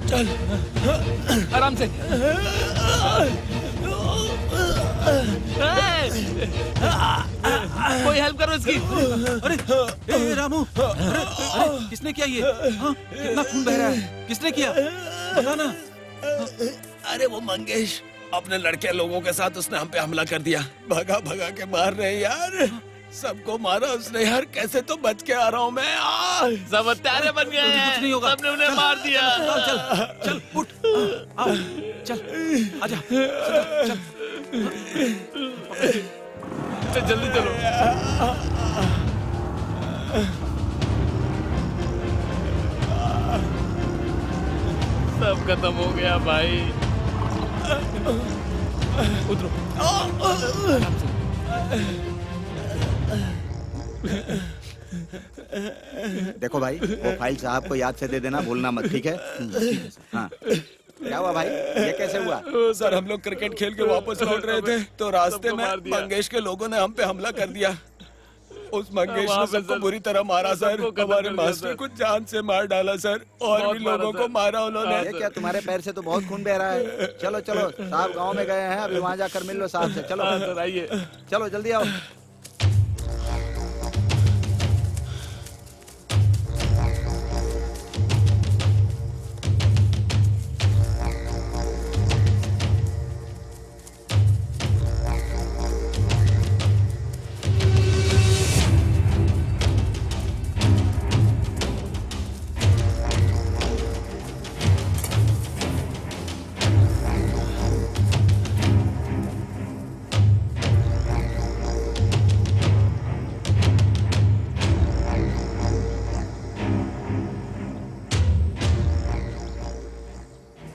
चल आराम से। कोई हेल्प करो इसकी। अरे ए, रामू, अरे किसने किया ये? हाँ, कितना खून बह रहा है? किसने किया? बता ना। अरे वो मंगेश, अपने लड़के लोगों के साथ उसने हम पे हमला कर दिया। भगा भगा के मार रहे हैं यार, सबको मारा उसने यार। कैसे तो बच के आ रहा हूँ मैं। सब हत्यारे बन गए हैं। कुछ नहीं होगा। सबने उन्हें मार दिया। चल चल चल उठ, आओ चल, आजा, चल जल्दी चलो। सब खत्म हो गया भाई। उतरो। देखो भाई, वो फाइल साहब को याद से दे देना, भूलना मत, ठीक है? हाँ। क्या हुआ भाई, ये कैसे हुआ? सर हम लोग क्रिकेट खेल के वापस लौट रहे थे तो रास्ते में मंगेश के लोगों ने हम पे हमला कर दिया। उस मंगेश ने सबको बुरी तरह मारा सर। हमारे मास्टर को जान से मार डाला सर, और भी लोगों को मारा उन्होंने। ये क्या, तुम्हारे पैर से तो बहुत खून बह रहा है। चलो चलो, साहब गांव में गए हैं, अभी वहाँ जाकर मिल लो साहब से। चलो आइए, चलो जल्दी आओ।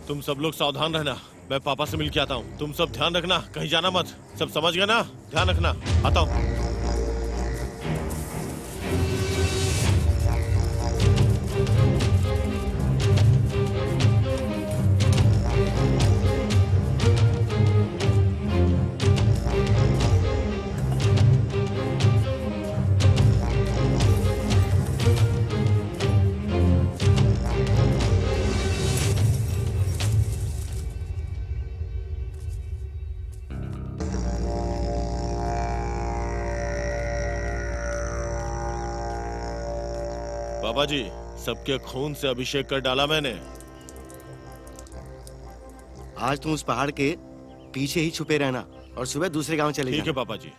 तुम सब लोग सावधान रहना, मैं पापा से मिल के आता हूँ। तुम सब ध्यान रखना, कहीं जाना मत। सब समझ गए ना? ध्यान रखना, आता हूँ। बाबा जी, सबके खून से अभिषेक कर डाला मैंने। आज तुम उस पहाड़ के पीछे ही छुपे रहना और सुबह दूसरे गांव चले जाना। ठीक है पापा जी।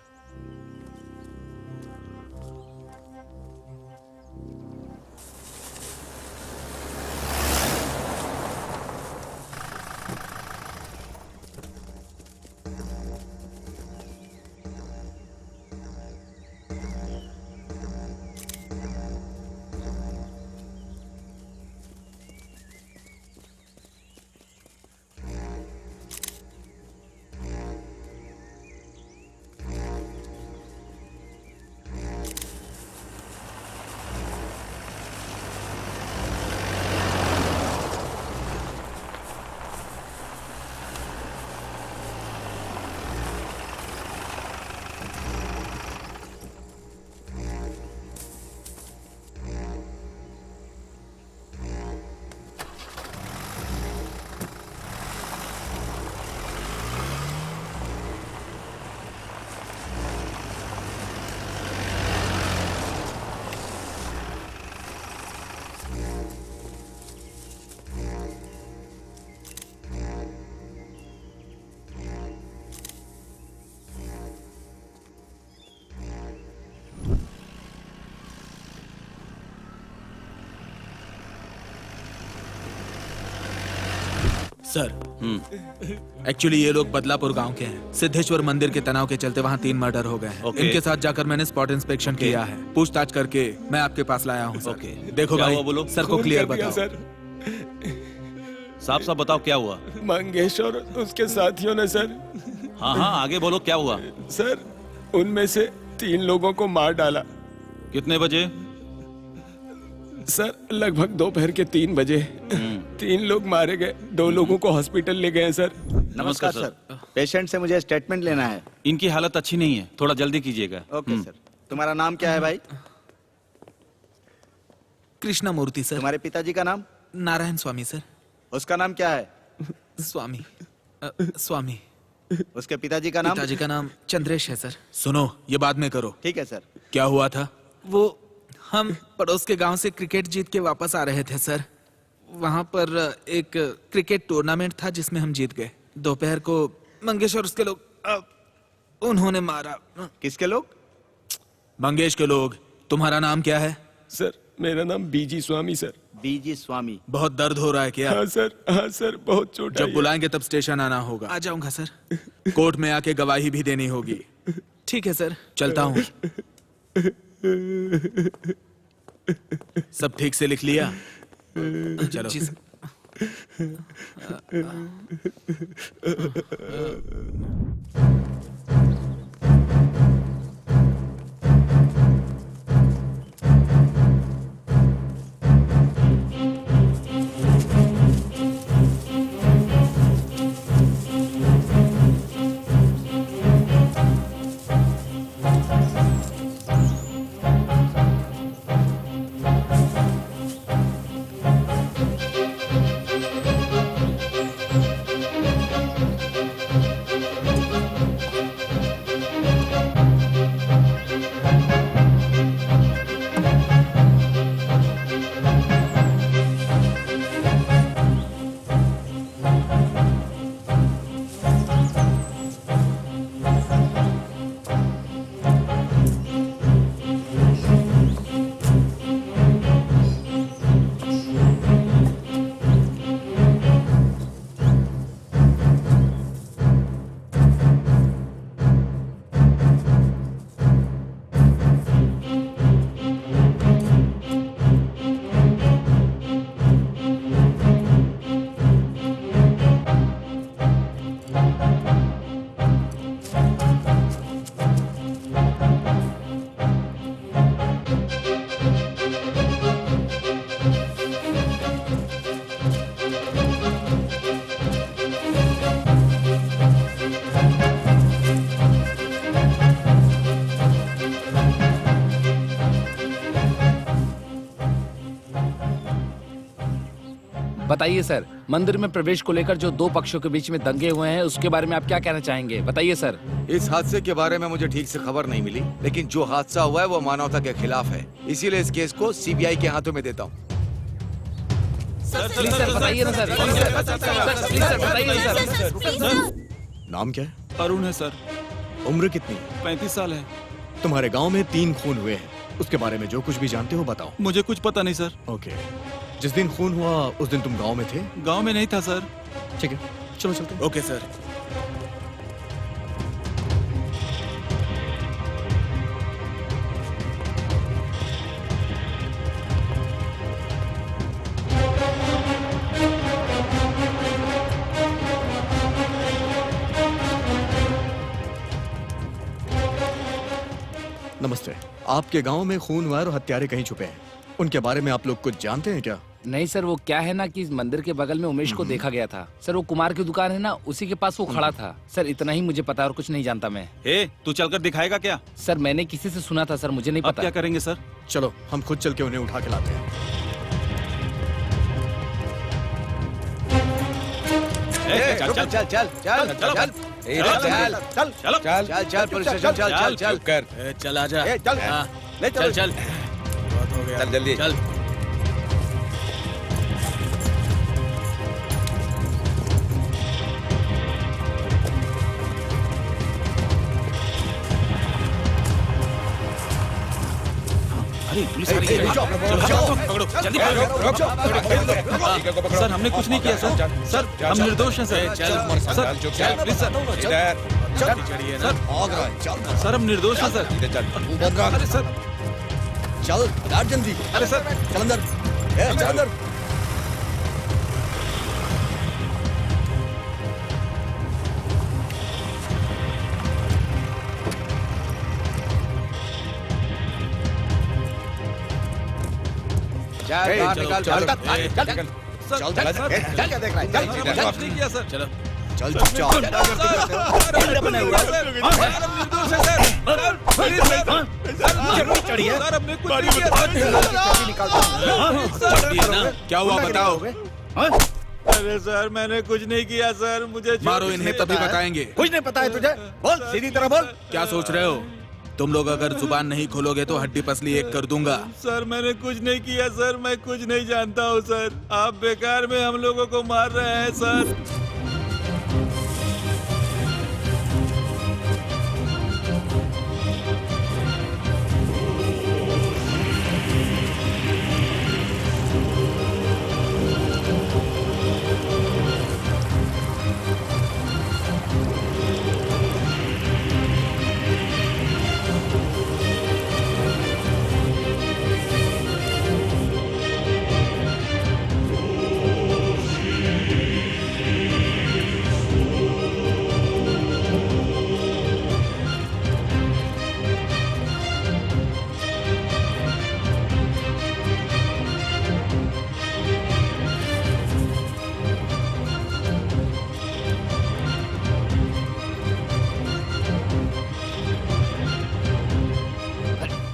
सर एक्चुअली ये लोग बदलापुर गांव के हैं। सिद्धेश्वर मंदिर के तनाव के चलते वहाँ 3 मर्डर हो गए हैं। ओके। इनके साथ जाकर मैंने स्पॉट इंस्पेक्शन किया है। पूछताछ करके मैं आपके पास लाया हूँ सर। देखो क्या भाई, हुआ बोलो? सर को क्लियर बताओ। सर साफ साफ बताओ क्या हुआ। मंगेश और उसके साथियों ने सर, हाँ हाँ आगे बोलो क्या हुआ। सर उनमें से 3 लोगों को मार डाला। कितने बजे? सर लगभग दोपहर के 3 बजे 3 लोग मारे गए, 2 लोगों को हॉस्पिटल ले गए हैं सर। नमस्कार सर, पेशेंट से मुझे स्टेटमेंट लेना है। इनकी हालत अच्छी नहीं है, थोड़ा जल्दी कीजिएगा। Okay sir. तुम्हारा नाम क्या है भाई? कृष्णा मूर्ति सर। तुम्हारे पिताजी का नाम? नारायण स्वामी सर। उसका नाम क्या है? स्वामी स्वामी। उसके पिताजी का नाम? पिताजी का नाम चंद्रेश है सर। सुनो, ये बाद में करो। ठीक है सर। क्या हुआ था? वो हम पड़ोस के गांव से क्रिकेट जीत के वापस आ रहे थे सर। वहां पर एक क्रिकेट टूर्नामेंट था जिसमें हम जीत गए। दोपहर को मंगेश और उसके लोग उन्होंने मारा। किसके लोग? मंगेश के लोग। तुम्हारा नाम क्या है? सर मेरा नाम बीजी स्वामी सर। बीजी स्वामी। बहुत दर्द हो रहा है क्या? हाँ सर बहुत चोट आई जब है। बुलाएंगे तब स्टेशन आना होगा। आ जाऊंगा सर। कोर्ट में आके गवाही भी देनी होगी। ठीक है सर, चलता हूँ। सब ठीक से लिख लिया? चलो। बताइए सर, मंदिर में प्रवेश को लेकर जो 2 पक्षों के बीच में दंगे हुए हैं उसके बारे में आप क्या कहना चाहेंगे? बताइए सर। इस हादसे के बारे में मुझे ठीक से खबर नहीं मिली, लेकिन जो हादसा हुआ है वो मानवता के खिलाफ है, इसीलिए इस केस को सीबीआई के हाथों में देता हूँ। प्लीज सर बताइए ना सर। प्लीज सर बताइए ना सर। नाम क्या है? अरुण है सर। उम्र कितनी? 35 साल है। तुम्हारे गांव में 3 खून हुए हैं, उसके बारे में जो कुछ भी जानते हो बताओ। मुझे कुछ पता नहीं सर। ओके, जिस दिन खून हुआ उस दिन तुम गांव में थे? गांव में नहीं था सर। ठीक है, चलो चलते हैं। Okay sir. नमस्ते। आपके गांव में खून हुआ और हत्यारे कहीं छुपे हैं, उनके बारे में आप लोग कुछ जानते हैं क्या? नहीं सर, वो क्या है ना कि मंदिर के बगल में उमेश को देखा गया था सर। वो कुमार की दुकान है ना, उसी के पास वो खड़ा था सर। इतना ही मुझे पता है और कुछ नहीं जानता मैं। तू चलकर दिखाएगा क्या? सर मैंने किसी से सुना था सर, मुझे नहीं अब पता। क्या करेंगे सर? चलो हम खुद चल के उन्हें उठा के लाते हैं। चल चल चल चल चल चल चल कर। चल आजा। चल चल। बहुत हो गया। चल जल्दी चल। अरे पुलिस आ रही है। चलो पकड़ो जल्दी पकड़ो। सर हमने कुछ नहीं किया सर। सर हम निर्दोष हैं सर। सर प्लीज सर चढ़िए ना। सर हम निर्दोष हैं सर। अरे सर चल यार जल्दी। अरे सर चल अंदर, चल अंदर। चल बाहर निकाल। चल क्या देख रहा है? कुछ नहीं किया सर। चलो चल चुपचाप। क्या हुआ बताओ। अरे सर मैंने कुछ नहीं किया सर, मुझे मारो इन्हें तभी बताएंगे। कुछ नहीं पता है तुझे? बोल सीधी तरह बोल। क्या सोच रहे हो? तुम लोग अगर जुबान नहीं खोलोगे तो हड्डी पसली एक कर दूंगा। सर मैंने कुछ नहीं किया सर, मैं कुछ नहीं जानता हूँ सर। आप बेकार में हम लोगों को मार रहे हैं सर।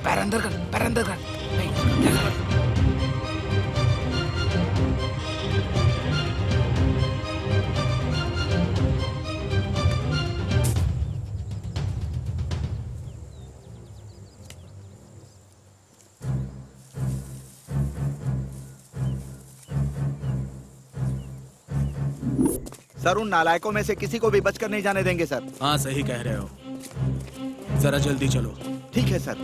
पैर अंदर कर, पैर अंदर कर। सर उन नालायकों में से किसी को भी बचकर नहीं जाने देंगे सर। हाँ सही कह रहे हो। जरा जल्दी चलो। ठीक है सर।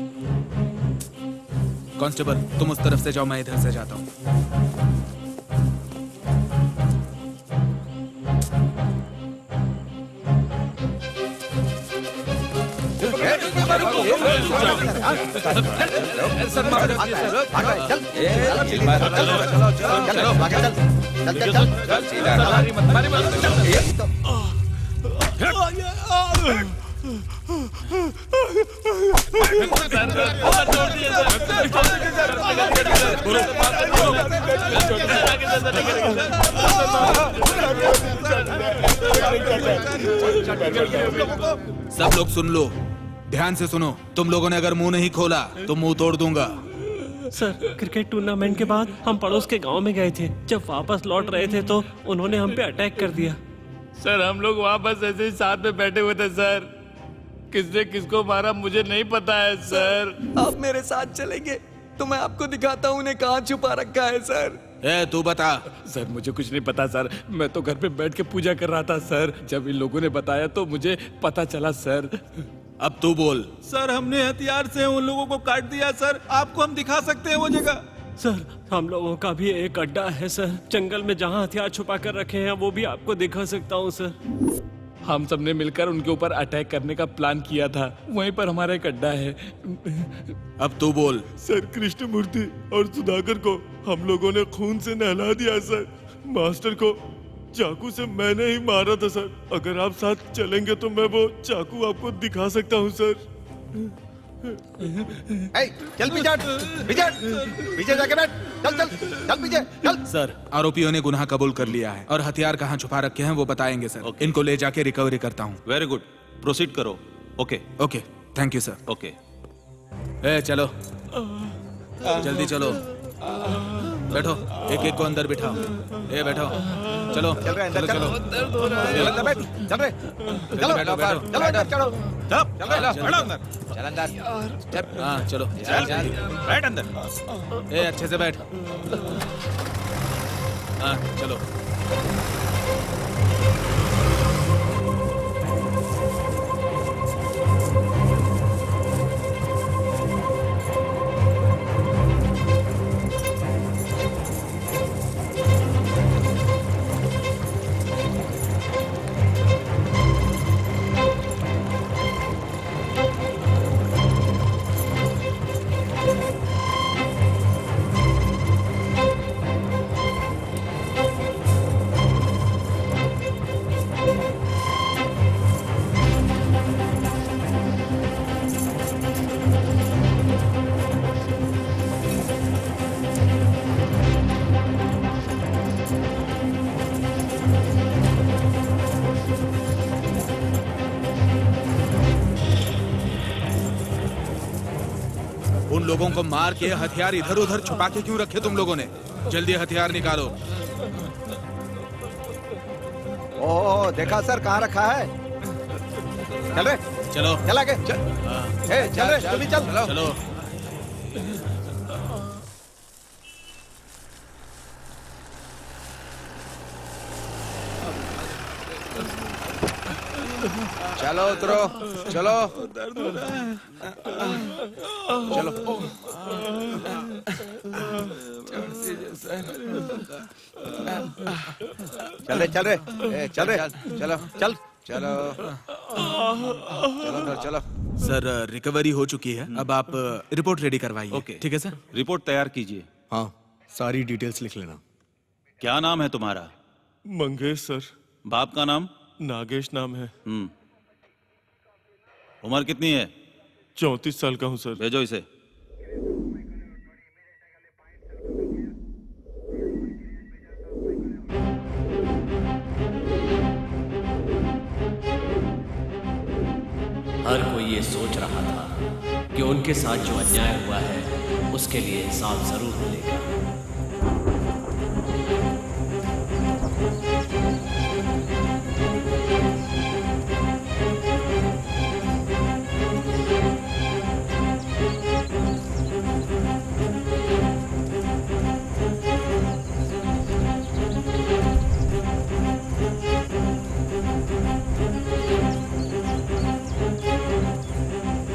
कांस्टेबल तुम उस तरफ से जाओ, मैं इधर से जाता हूँ। सब लोग सुन लो, ध्यान से सुनो। तुम लोगों ने अगर मुंह नहीं खोला तो मुंह तोड़ दूंगा। सर क्रिकेट टूर्नामेंट के बाद हम पड़ोस के गांव में गए थे। जब वापस लौट रहे थे तो उन्होंने हम पे अटैक कर दिया। सर हम लोग वहाँ बस ऐसे ही साथ में बैठे हुए थे सर। किसने किसको मारा मुझे नहीं पता है सर। आप मेरे साथ चलेंगे तो मैं आपको दिखाता हूँ उन्हें कहाँ छुपा रखा है सर। ए तू बता। सर मुझे कुछ नहीं पता सर, मैं तो घर पे बैठ के पूजा कर रहा था सर। जब इन लोगों ने बताया तो मुझे पता चला सर। अब तू बोल। सर हमने हथियार से उन लोगों को काट दिया सर। आपको हम दिखा सकते हैं वो जगह। सर हम लोगों का भी एक अड्डा है सर, जंगल में जहाँ हथियार छुपा कर रखे हैं वो भी आपको दिखा सकता हूँ सर। हम सबने मिलकर उनके ऊपर अटैक करने का प्लान किया था। वहीं पर हमारा एक अड्डा है। अब तू बोल। सर कृष्णमूर्ति और सुधाकर को हम लोगों ने खून से नहला दिया सर। मास्टर को चाकू से मैंने ही मारा था सर। अगर आप साथ चलेंगे तो मैं वो चाकू आपको दिखा सकता हूँ सर। चल पीछे जाके बैठ। चल पीछे चल। सर आरोपियों ने गुनाह कबूल कर लिया है और हथियार कहाँ छुपा रखे हैं वो बताएंगे सर। इनको ले जाके रिकवरी करता हूँ। वेरी गुड, प्रोसीड करो। Okay okay thank you sir. Okay ए चलो जल्दी चलो। बैठो, एक एक को अंदर बिठाओ। ए बैठो, चलो चल रहे चलो चलो अंदर बैठ। चल रहे चलो बैठो बैठो चलो अंदर चलो। चल अंदर। हाँ चलो बैठ अंदर। ए अच्छे से बैठ। हाँ चलो। लोगों को मार के हथियार इधर उधर छुपा के क्यों रखे तुम लोगों ने? जल्दी हथियार निकालो। ओह देखा सर कहाँ रखा है। चल रे चलो चल आगे चल। चल रे जल्दी चल। चलो। चलो उतरो चलो चलो। चल रे चल रे चलो चल चलो चलो चलो। सर रिकवरी हो चुकी है, अब आप रिपोर्ट रेडी करवाइए। ओके। ठीक है सर। रिपोर्ट तैयार कीजिए। हाँ सारी डिटेल्स लिख लेना। क्या नाम है तुम्हारा? मंगेश सर। बाप का नाम? नागेश नाम है। उम्र कितनी है? 34 साल का हूँ सर। भेजो इसे। हर कोई ये सोच रहा था कि उनके साथ जो अन्याय हुआ है उसके लिए इंसाफ जरूर मिलेगा।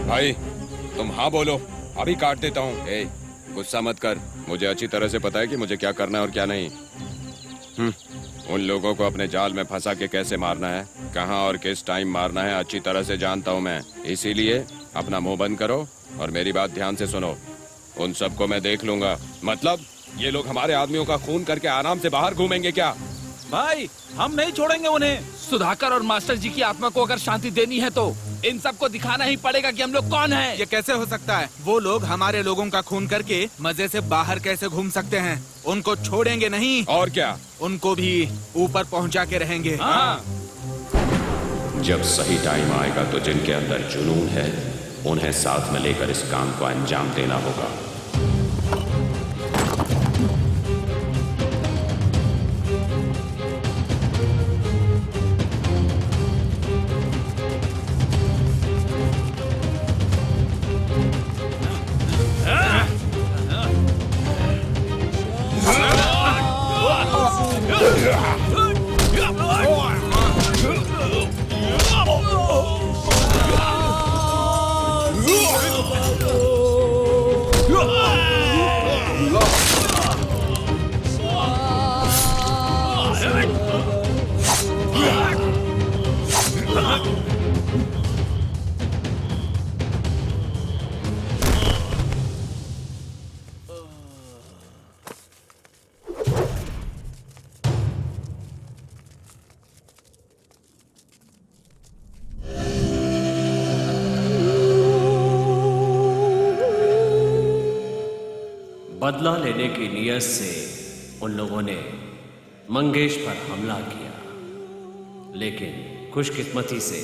भाई तुम हाँ बोलो, अभी काट देता हूँ। ए, गुस्सा मत कर, मुझे अच्छी तरह से पता है कि मुझे क्या करना है और क्या नहीं। उन लोगों को अपने जाल में फंसा के कैसे मारना है, कहाँ और किस टाइम मारना है अच्छी तरह से जानता हूँ मैं। इसीलिए अपना मुंह बंद करो और मेरी बात ध्यान से सुनो। उन सबको मैं देख लूंगा। मतलब ये लोग हमारे आदमियों का खून करके आराम से बाहर घूमेंगे क्या? भाई हम नहीं छोड़ेंगे उन्हें। सुधाकर और मास्टर जी की आत्मा को अगर शांति देनी है तो इन सबको दिखाना ही पड़ेगा कि हम लोग कौन हैं। ये कैसे हो सकता है? वो लोग हमारे लोगों का खून करके मजे से बाहर कैसे घूम सकते हैं? उनको छोड़ेंगे नहीं। और क्या, उनको भी ऊपर पहुंचा के रहेंगे। हाँ। जब सही टाइम आएगा तो जिनके अंदर जुनून है उन्हें साथ में लेकर इस काम को अंजाम देना होगा। बदला लेने की नीयत से उन लोगों ने मंगेश पर हमला किया, लेकिन खुशकिस्मती से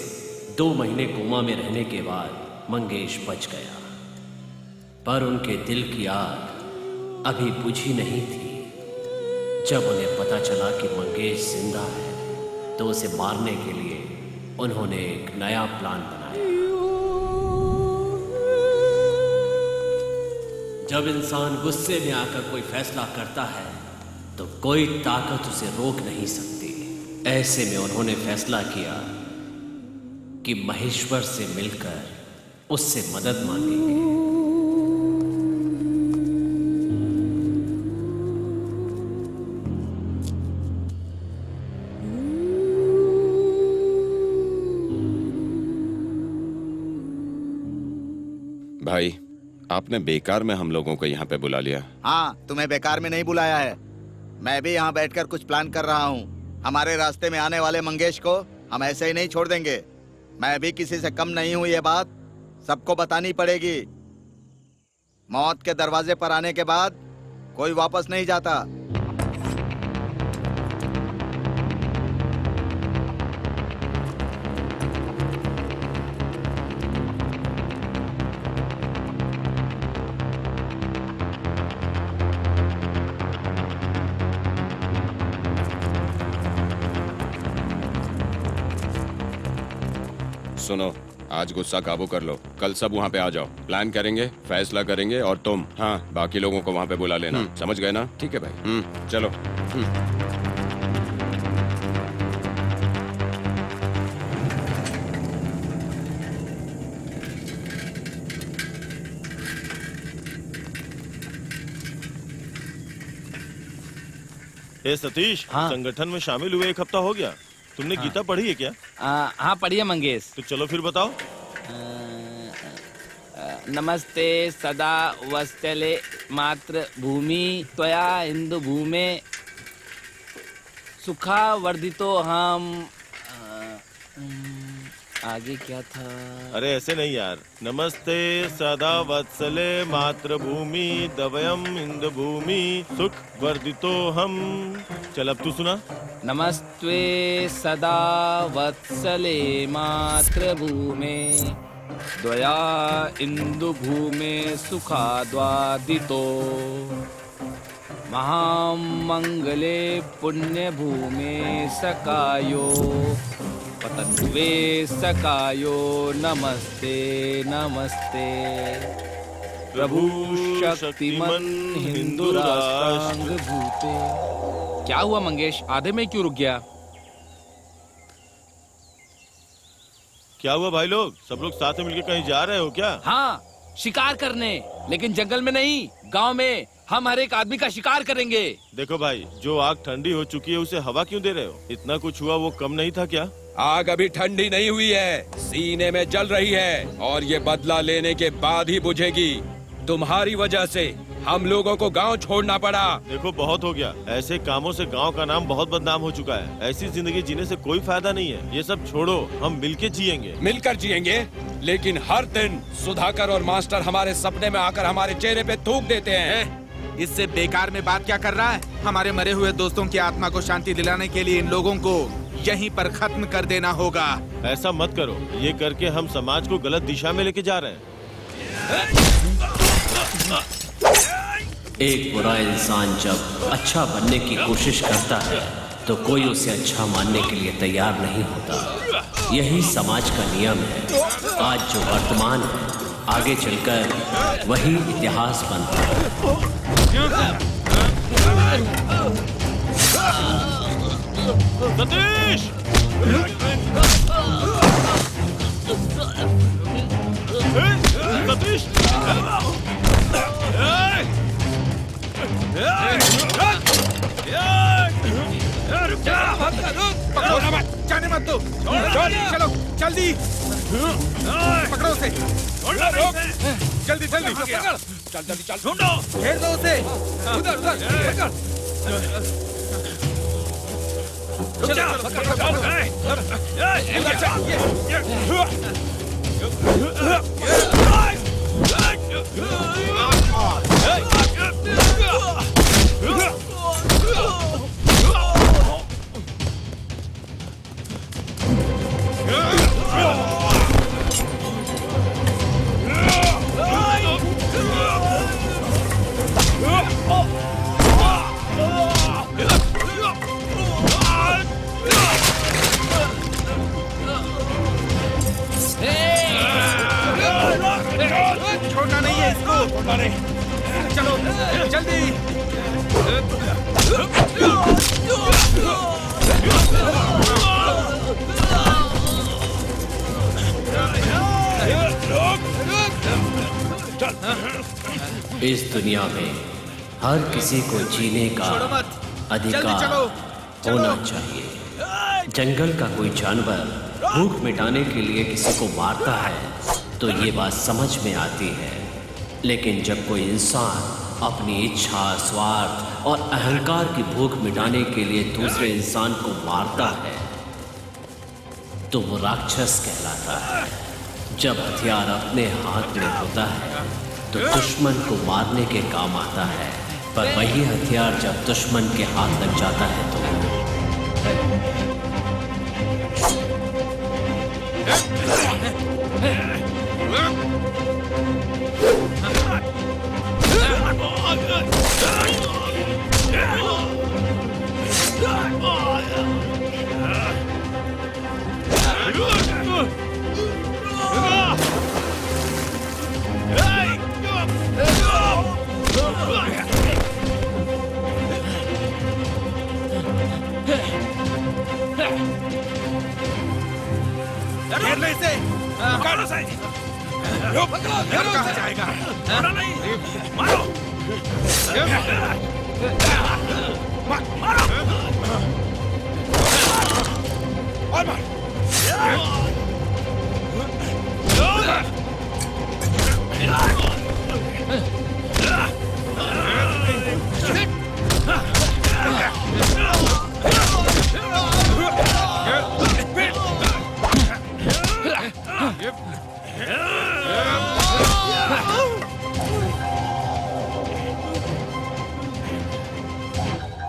2 महीने कोमा में रहने के बाद मंगेश बच गया। पर उनके दिल की आग अभी बुझी नहीं थी। जब उन्हें पता चला कि मंगेश जिंदा है तो उसे मारने के लिए उन्होंने एक नया प्लान बनाया। जब इंसान गुस्से में आकर कोई फैसला करता है तो कोई ताकत उसे रोक नहीं सकती। ऐसे में उन्होंने फैसला किया कि महेश्वर से मिलकर उससे मदद मांगेंगे। भाई आपने बेकार में हम लोगों को यहाँ पे बुला लिया। हाँ, तुम्हें बेकार में नहीं बुलाया है। मैं भी यहाँ बैठकर कुछ प्लान कर रहा हूँ। हमारे रास्ते में आने वाले मंगेश को हम ऐसे ही नहीं छोड़ देंगे। मैं भी किसी से कम नहीं हूँ, ये बात सबको बतानी पड़ेगी। मौत के दरवाजे पर आने के बाद कोई वापस नहीं जाता। सुनो, आज गुस्सा काबू कर लो। कल सब वहाँ पे आ जाओ, प्लान करेंगे, फैसला करेंगे और तुम बाकी लोगों को वहाँ पे बुला लेना। समझ गए ना? ठीक है भाई। चलो। ए सतीश, संगठन में शामिल हुए 1 हफ्ता हो गया। तुमने गीता पढ़ी है क्या? हाँ पढ़िए मंगेश। तो चलो फिर बताओ। नमस्ते सदा वत्सले मातृभूमि त्वया हिंदू भूमे सुखा वर्धितो हम। आगे क्या था? अरे ऐसे नहीं यार। नमस्ते सदा वत्सले मातृभूमि दवयम इंद्र भूमि सुख वर्धितो हम। चल अब तू सुना। नमस्ते सदा वत्सले मातृभूमे द्वया इंदु भूमे सुखाद्वादितो महामंगले पुण्य भूमे सकायो पतन्वे सकायो नमस्ते नमस्ते प्रभु शक्तिमन हिंदू राष्ट्रांग भूते। क्या हुआ मंगेश, आधे में क्यों रुक गया? क्या हुआ भाई लोग? सब लोग साथ में मिलकर कहीं जा रहे हो क्या? हाँ, शिकार करने, लेकिन जंगल में नहीं, गांव में। हम हर एक आदमी का शिकार करेंगे। देखो भाई, जो आग ठंडी हो चुकी है उसे हवा क्यों दे रहे हो? इतना कुछ हुआ वो कम नहीं था क्या? आग अभी ठंडी नहीं हुई है, सीने में जल रही है और ये बदला लेने के बाद ही बुझेगी। तुम्हारी वजह से हम लोगों को गांव छोड़ना पड़ा। देखो बहुत हो गया। ऐसे कामों से गांव का नाम बहुत बदनाम हो चुका है। ऐसी जिंदगी जीने से कोई फायदा नहीं है। ये सब छोड़ो, हम मिलके जिएंगे। मिलकर जिएंगे, लेकिन हर दिन सुधाकर और मास्टर हमारे सपने में आकर हमारे चेहरे पे थूक देते हैं। इससे बेकार में बात क्या कर रहा है? हमारे मरे हुए दोस्तों की आत्मा को शांति दिलाने के लिए इन लोगों को यहीं पर खत्म कर देना होगा। ऐसा मत करो, ये करके हम समाज को गलत दिशा में लेके जा रहे हैं। एक बुरा इंसान जब अच्छा बनने की कोशिश करता है तो कोई उसे अच्छा मानने के लिए तैयार नहीं होता। यही समाज का नियम है। आज जो वर्तमान है, आगे चलकर वही इतिहास बनता है। सतीश! सतीश! जाने मत दो। चलो जल्दी पकड़ो उसे। जल्दी जल्दी चल जल्दी चल। ढूंढो, घेर दो उसे। उधर उधर छोड़ना नहीं है इसको। छोड़ना नहीं। चलो जल्दी। इस दुनिया में हर किसी को जीने का अधिकार होना चाहिए। जंगल का कोई जानवर भूख मिटाने के लिए किसी को मारता है तो ये बात समझ में आती है, लेकिन जब कोई इंसान अपनी इच्छा, स्वार्थ और अहंकार की भूख मिटाने के लिए दूसरे इंसान को मारता है तो वो राक्षस कहलाता है। जब हथियार अपने हाथ में होता है तो दुश्मन को मारने के काम आता है, पर वही हथियार जब दुश्मन के हाथ लग जाता है तो घेर ले इसे। पकड़ो से। ये कहाँ जाएगा? मारो नहीं। मारो। मारो। और मार।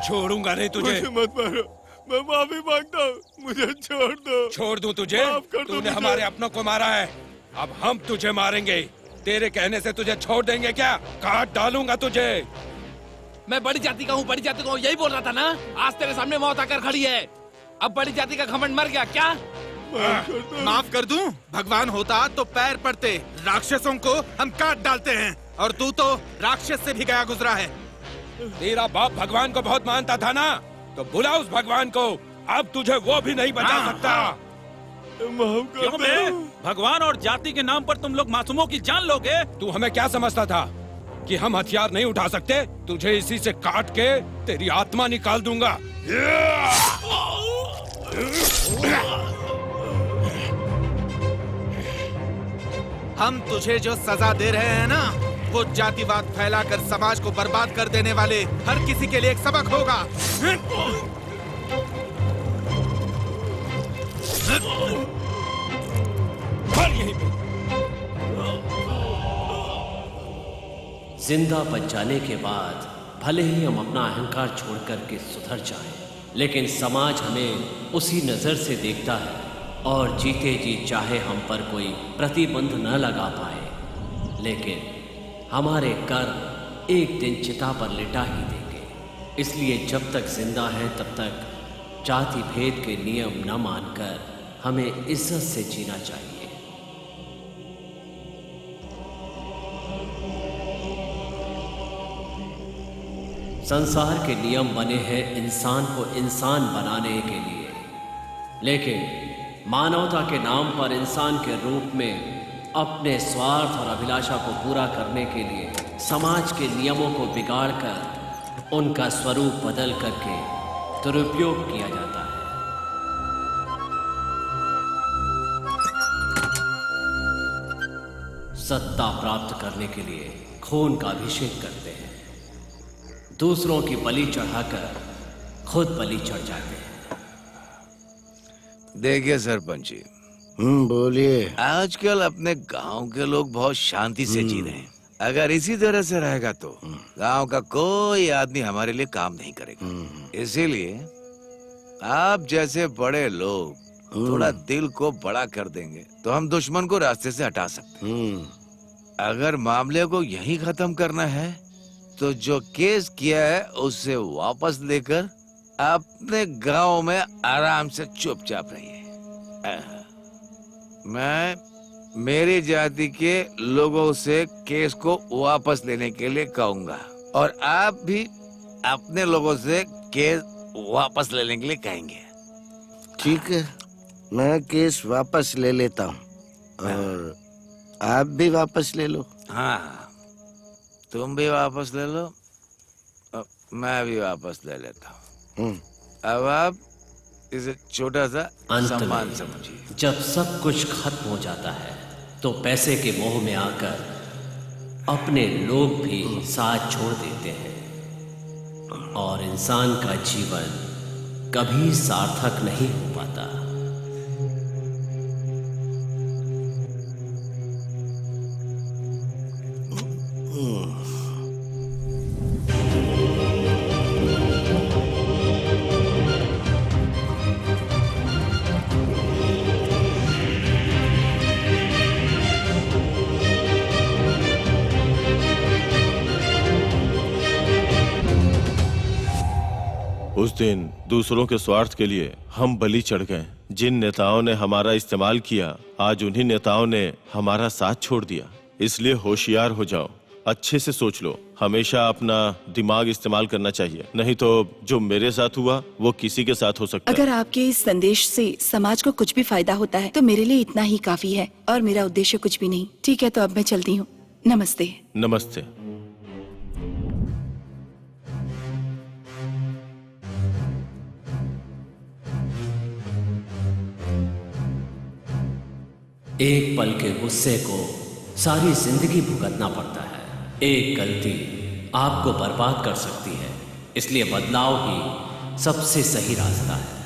छोड़ूंगा नहीं तुझे। मुझे मत मारो, मैं माफी मांगता हूँ, मुझे छोड़ दो। छोड़ दूं तुझे? माफ कर दो तूने मुझे। हमारे अपनों को मारा है, अब हम तुझे मारेंगे। तेरे कहने से तुझे छोड़ देंगे क्या? काट डालूंगा तुझे। मैं बड़ी जाति का हूँ, बड़ी जाति का हूँ, यही बोल रहा था ना। आज तेरे सामने मौत आकर खड़ी है। अब बड़ी जाति का घमंड मर गया क्या? माफ कर दूं? भगवान होता तो पैर पड़ते। राक्षसों को हम काट डालते हैं और तू तो राक्षस से भी गया गुजरा है। तेरा बाप भगवान को बहुत मानता था ना, तो बुला उस भगवान को। अब तुझे वो भी नहीं बचा सकता। क्यों बे? भगवान और जाति के नाम पर तुम लोग मासूमों की जान लोगे? तू हमें क्या समझता था कि हम हथियार नहीं उठा सकते? तुझे इसी से काट के तेरी आत्मा निकाल दूंगा। हम तुझे जो सजा दे रहे हैं ना, वो जातिवाद फैलाकर समाज को बर्बाद कर देने वाले हर किसी के लिए एक सबक होगा। जिंदा बच जाने के बाद भले ही हम अपना अहंकार छोड़कर के सुधर जाएं, लेकिन समाज हमें उसी नजर से देखता है और जीते जी चाहे हम पर कोई प्रतिबंध न लगा पाए, लेकिन हमारे कर्म एक दिन चिता पर लिटा ही देंगे। इसलिए जब तक जिंदा है तब तक जाति भेद के नियम न मानकर हमें इज्जत से जीना चाहिए। संसार के नियम बने हैं इंसान को इंसान बनाने के लिए, लेकिन मानवता के नाम पर इंसान के रूप में अपने स्वार्थ और अभिलाषा को पूरा करने के लिए समाज के नियमों को बिगाड़कर उनका स्वरूप बदल करके दुरुपयोग किया जाता है। सत्ता प्राप्त करने के लिए खून का अभिषेक करते हैं, दूसरों की बलि चढ़ाकर खुद बलि चढ़ जाते हैं। देखिए सरपंच जी, बोलिए। आजकल अपने गांव के लोग बहुत शांति से जी रहे हैं। अगर इसी तरह से रहेगा तो गांव का कोई आदमी हमारे लिए काम नहीं करेगा। इसीलिए आप जैसे बड़े लोग थोड़ा दिल को बड़ा कर देंगे तो हम दुश्मन को रास्ते से हटा सकते हैं। अगर मामले को यहीं खत्म करना है तो जो केस किया है उससे वापस लेकर अपने गांव में आराम से चुपचाप रहिए। मैं मेरी जाति के लोगों से केस को वापस लेने के लिए कहूंगा और आप भी अपने लोगों से केस वापस लेने के लिए कहेंगे। ठीक है, मैं केस वापस ले लेता हूँ और आप भी वापस ले लो। हाँ, तुम भी वापस ले लो, मैं भी वापस ले लेता हूँ। अब आप इसे छोटा सा सम्मान समझिए। जब सब कुछ खत्म हो जाता है तो पैसे के मोह में आकर अपने लोग भी साथ छोड़ देते हैं और इंसान का जीवन कभी सार्थक नहीं हो पाता। उस दिन दूसरों के स्वार्थ के लिए हम बलि चढ़ गए। जिन नेताओं ने हमारा इस्तेमाल किया, आज उन्हीं नेताओं ने हमारा साथ छोड़ दिया। इसलिए होशियार हो जाओ, अच्छे से सोच लो। हमेशा अपना दिमाग इस्तेमाल करना चाहिए, नहीं तो जो मेरे साथ हुआ वो किसी के साथ हो सकता है। अगर आपके इस संदेश से समाज को कुछ भी फायदा होता है तो मेरे लिए इतना ही काफी है, और मेरा उद्देश्य कुछ भी नहीं। ठीक है, तो अब मैं चलती हूँ। नमस्ते। नमस्ते। एक पल के गुस्से को सारी जिंदगी भुगतना पड़ता है। एक गलती आपको बर्बाद कर सकती है, इसलिए बदलाव ही सबसे सही रास्ता है।